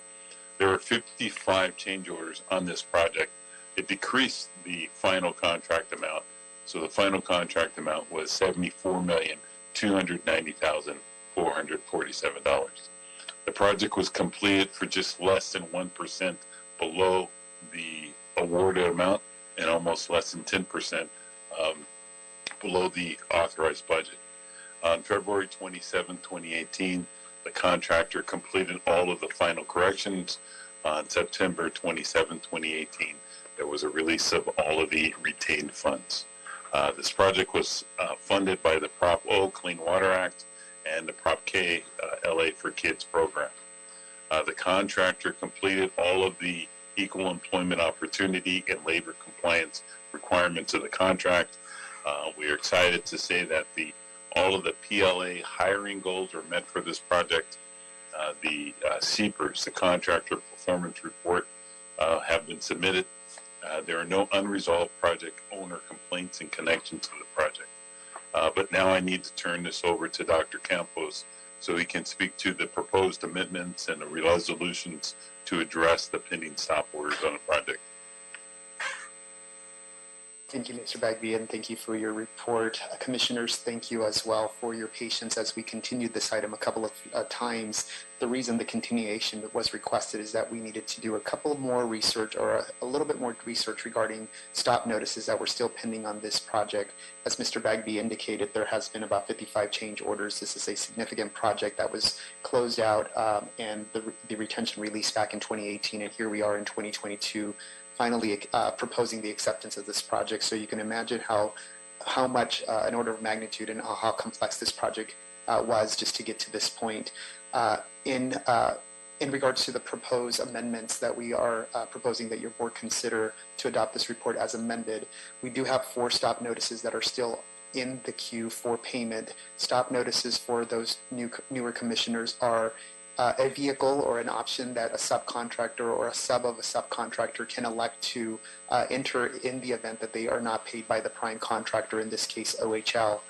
There were 55 change orders on this project. It decreased the final contract amount, so the final contract amount was $74,290,447. The project was completed for just less than 1% below the awarded amount and almost less than 10% below the authorized budget. On February 27, 2018, the contractor completed all of the final corrections. On September 27, 2018, there was a release of all of the retained funds. This project was funded by the Prop O Clean Water Act and the Prop K LA for Kids program. The contractor completed all of the equal employment opportunity and labor compliance requirements of the contract. We are excited to say that all of the PLA hiring goals are met for this project. The CPERS, the Contractor Performance Report, have been submitted. There are no unresolved project owner complaints in connection to the project. But now I need to turn this over to Dr. Campos so he can speak to the proposed amendments and the resolutions to address the pending stop orders on the project. Thank you, Mr. Bagby, and thank you for your report. Commissioners, thank you as well for your patience as we continued this item a couple of times. The reason the continuation was requested is that we needed to do a couple more research or a little bit more research regarding stop notices that were still pending on this project. As Mr. Bagby indicated, there has been about 55 change orders. This is a significant project that was closed out and the retention released back in 2018, and here we are in 2022. Finally proposing the acceptance of this project. So you can imagine how much an order of magnitude and how complex this project was just to get to this point. In regards to the proposed amendments that we are proposing that your board consider to adopt this report as amended, we do have 4 stop notices that are still in the queue for payment. Stop notices for those newer commissioners are a vehicle or an option that a subcontractor or a sub of a subcontractor can elect to enter in the event that they are not paid by the prime contractor, in this case OHL.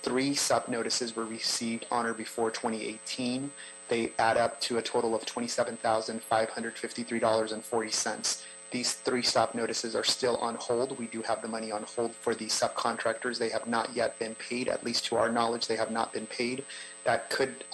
3 sub notices were received on or before 2018. They add up to a total of $27,553.40. These 3 stop notices are still on hold. We do have the money on hold for these subcontractors. They have not yet been paid. At least to our knowledge, they have not been paid. That could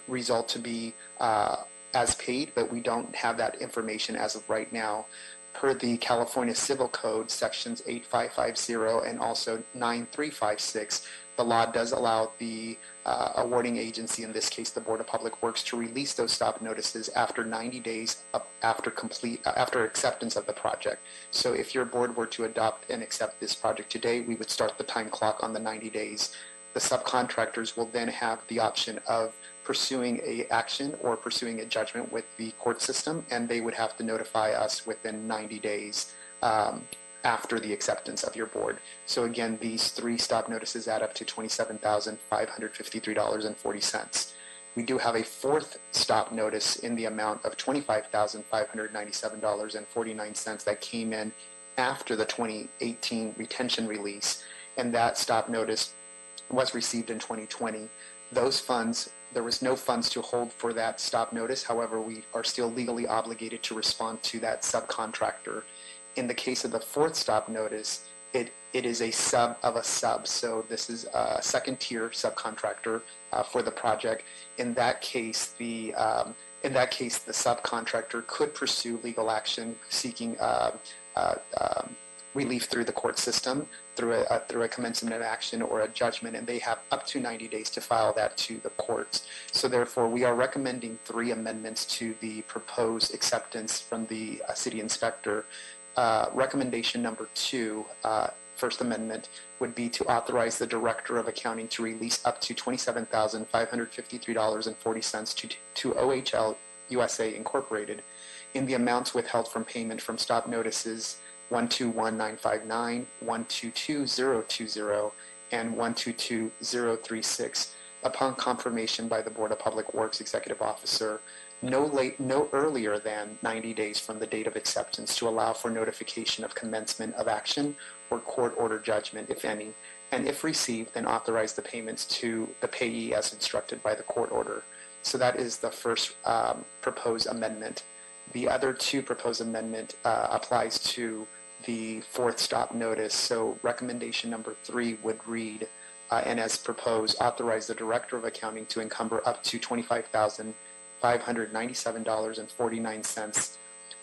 result to be as paid, but we don't have that information as of right now. per the California Civil Code, sections 8550 and also 9356, the law does allow the awarding agency, in this case the Board of Public Works, to release those stop notices after 90 days after acceptance of the project. So if your board were to adopt and accept this project today, we would start the time clock on the 90 days. The subcontractors will then have the option of pursuing a action or pursuing a judgment with the court system, and they would have to notify us within 90 days after the acceptance of your board. So again, these 3 stop notices add up to $27,553.40. We do have a 4th stop notice in the amount of $25,597.49 that came in after the 2018 retention release, and that stop notice was received in 2020. Those funds, there was no funds to hold for that stop notice. However, we are still legally obligated to respond to that subcontractor. In the case of the 4th stop notice, it is a sub of a sub. So this is a second-tier subcontractor for the project. In that case, the subcontractor could pursue legal action seeking relief through the court system, through a commencement of action or a judgment, and they have up to 90 days to file that to the courts. So therefore, we are recommending 3 amendments to the proposed acceptance from the city inspector. Recommendation number 2, First Amendment, would be to authorize the Director of Accounting to release up to $27,553.40 to OHL USA Incorporated in the amounts withheld from payment from stop notices 121959, 122020, and 122036 upon confirmation by the Board of Public Works Executive Officer no earlier than 90 days from the date of acceptance, to allow for notification of commencement of action or court order judgment, if any, and if received, then authorize the payments to the payee as instructed by the court order. So that is the first proposed amendment. The other 2 proposed amendment applies to the 4th stop notice. So recommendation number 3 would read, and as proposed, authorize the Director of Accounting to encumber up to $25,597.49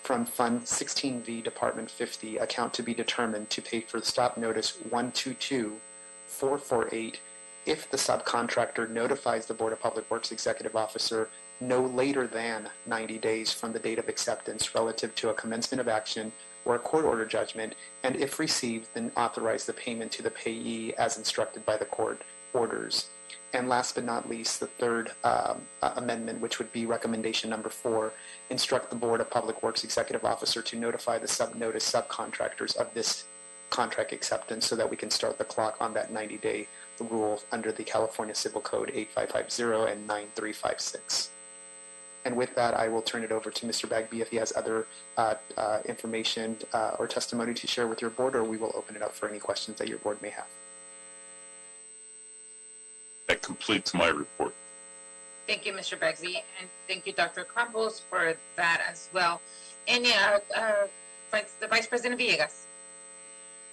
from Fund 16V, Department 50, account to be determined, to pay for the stop notice 122448 if the subcontractor notifies the Board of Public Works Executive Officer no later than 90 days from the date of acceptance relative to a commencement of action or a court order judgment, and if received, then authorize the payment to the payee as instructed by the court orders. And last but not least, the 3rd amendment, which would be recommendation number 4, instruct the Board of Public Works Executive Officer to notify the subnotice subcontractors of this contract acceptance so that we can start the clock on that 90-day rule under the California Civil Code 8550 and 9356. And with that, I will turn it over to Mr. Bagby if he has other information or testimony to share with your board, or we will open it up for any questions that your board may have. That completes my report. Thank you, Mr. Bagby, and thank you, Dr. Campos, for that as well. And the Vice President Villegas.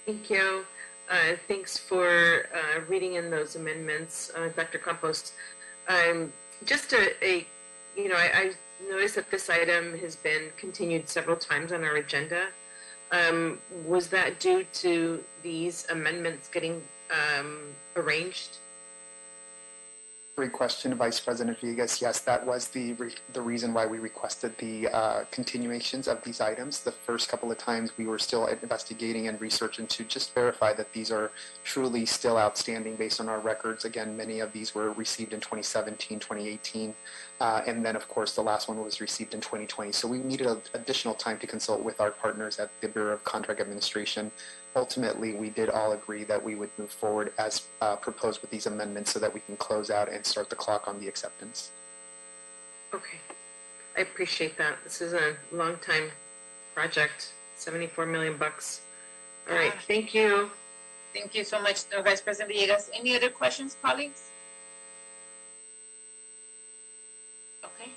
Thank you. Thanks for reading in those amendments, Dr. Campos. Just I noticed that this item has been continued several times on our agenda. Was that due to these amendments getting arranged? Great question, Vice President Villegas. Yes, that was the reason why we requested the continuations of these items. The first couple of times we were still investigating and researching to just verify that these are truly still outstanding based on our records. Again, many of these were received in 2017, 2018, and then of course the last one was received in 2020. So we needed additional time to consult with our partners at the Bureau of Contract Administration. Ultimately, we did all agree that we would move forward as proposed with these amendments so that we can close out and start the clock on the acceptance. Okay, I appreciate that. This is a long time project, $74 million. All right, thank you. Thank you so much, Vice President Villegas. Any other questions, colleagues? Okay,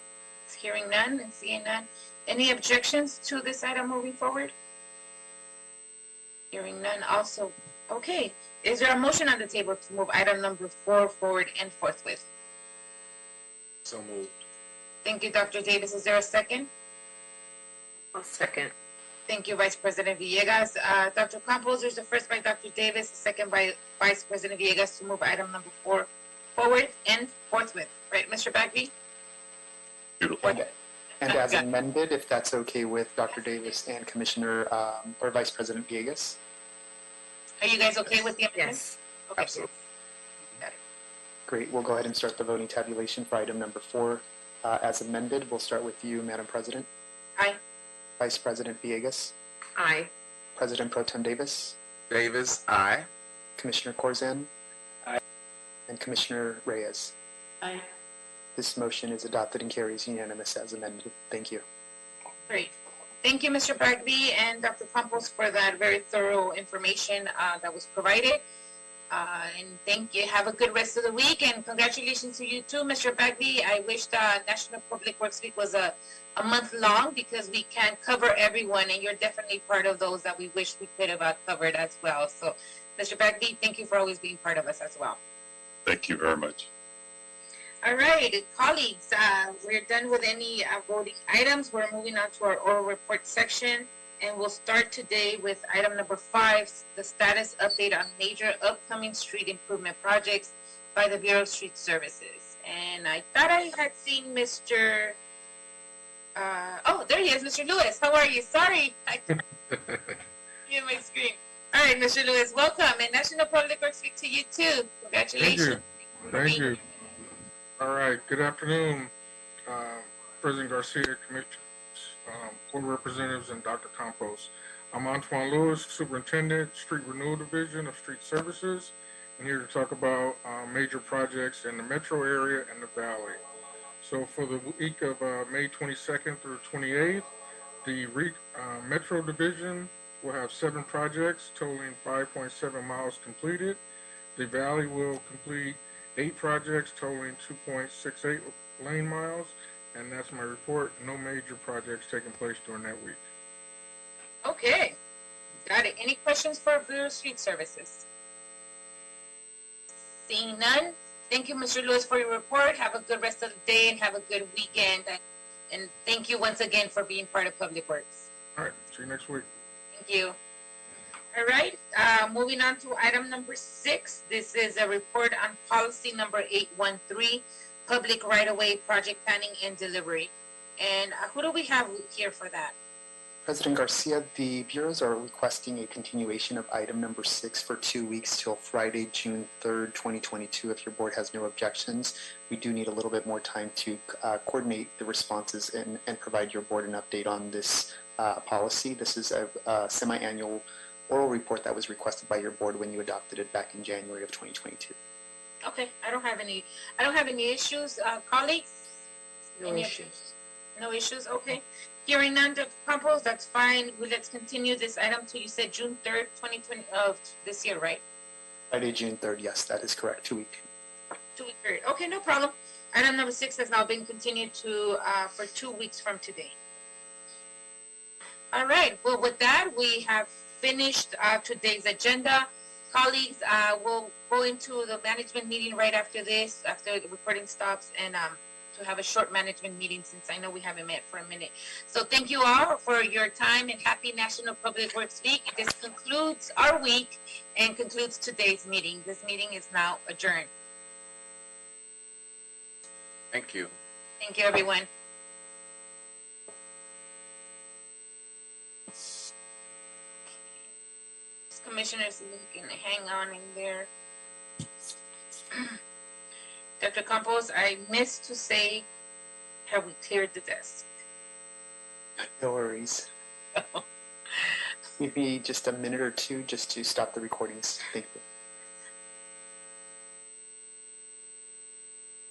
hearing none and seeing none. Any objections to this item moving forward? Hearing none also. Okay. Is there a motion on the table to move item number 4 forward and forthwith? So moved. Thank you, Dr. Davis. Is there a second? I'll second. Thank you, Vice President Villegas. Dr. Campos, there's the first by Dr. Davis, the second by Vice President Villegas to move item number 4 forward and forthwith. Right, Mr. Bagby? Beautiful. And as amended, if that's okay with Dr. Davis and Commissioner or Vice President Villegas. Are you guys okay with the amendment? Yes. Okay. Absolutely. Great. We'll go ahead and start the voting tabulation for item number 4. As amended, we'll start with you, Madam President. Aye. Vice President Villegas. Aye. President Pro Tem Davis. Davis, aye. Commissioner Corzan. Aye. And Commissioner Reyes. Aye. This motion is adopted and carries unanimous as amended. Thank you. Great. Thank you, Mr. Bagby and Dr. Campos, for that very thorough information that was provided. And thank you. Have a good rest of the week. And congratulations to you too, Mr. Bagby. I wish the National Public Works Week was a month long because we can't cover everyone. And you're definitely part of those that we wish we could have covered as well. So, Mr. Bagby, thank you for always being part of us as well. Thank you very much. All right, colleagues, we're done with any voting items. We're moving on to our oral report section, and we'll start today with item number 5, the status update on major upcoming street improvement projects by the Bureau of Street Services. And I thought I had seen Mr. Oh, there he is, Mr. Lewis. How are you? Sorry. You my screen. All right, Mr. Lewis, welcome. And National Public Works Week to you too. Congratulations. Thank you. All right. Good afternoon, President Garcia, Commissioners, Board Representatives, and Dr. Campos. I'm Antoine Lewis, Superintendent, Street Renewal Division of Street Services, and here to talk about major projects in the metro area and the valley. So for the week of May 22nd through 28th, the Metro Division will have 7 projects totaling 5.7 miles completed. The Valley will complete 8 projects totaling 2.68 lane miles, and that's my report. No major projects taking place during that week. Okay, got it. Any questions for Bureau of Street Services? Seeing none, thank you, Mr. Lewis, for your report. Have a good rest of the day and have a good weekend. And thank you once again for being part of Public Works. All right, see you next week. Thank you. All right, moving on to item number 6. This is a report on policy number 813, public right-of-way project planning and delivery. And who do we have here for that? President Garcia, the bureaus are requesting a continuation of item number 6 for 2 weeks till Friday, June 3rd, 2022. If your board has no objections, we do need a little bit more time to coordinate the responses and provide your board an update on this policy. This is a semi-annual oral report that was requested by your board when you adopted it back in January of 2022. Okay, I don't have any issues. Colleagues? No issues. No issues, okay. Hearing none, Dr. Campos, that's fine. Let's continue this item to, you said June 3rd, 2020, of this year, right? Friday, June 3rd, yes, that is correct, 2 week. 2 week period. Okay, no problem. Item number 6 has now been continued to for 2 weeks from today. All right, well, with that, we have finished today's agenda. Colleagues, we'll go into the management meeting right after this, after the recording stops, and to have a short management meeting since I know we haven't met for a minute. So thank you all for your time and happy National Public Works Week. This concludes our week and concludes today's meeting. This meeting is now adjourned. Thank you. Thank you, everyone. Commissioners, you can hang on in there. Dr. Campos, I missed to say, have we cleared the desk? No worries. Give me just a minute or two just to stop the recordings. Thank you.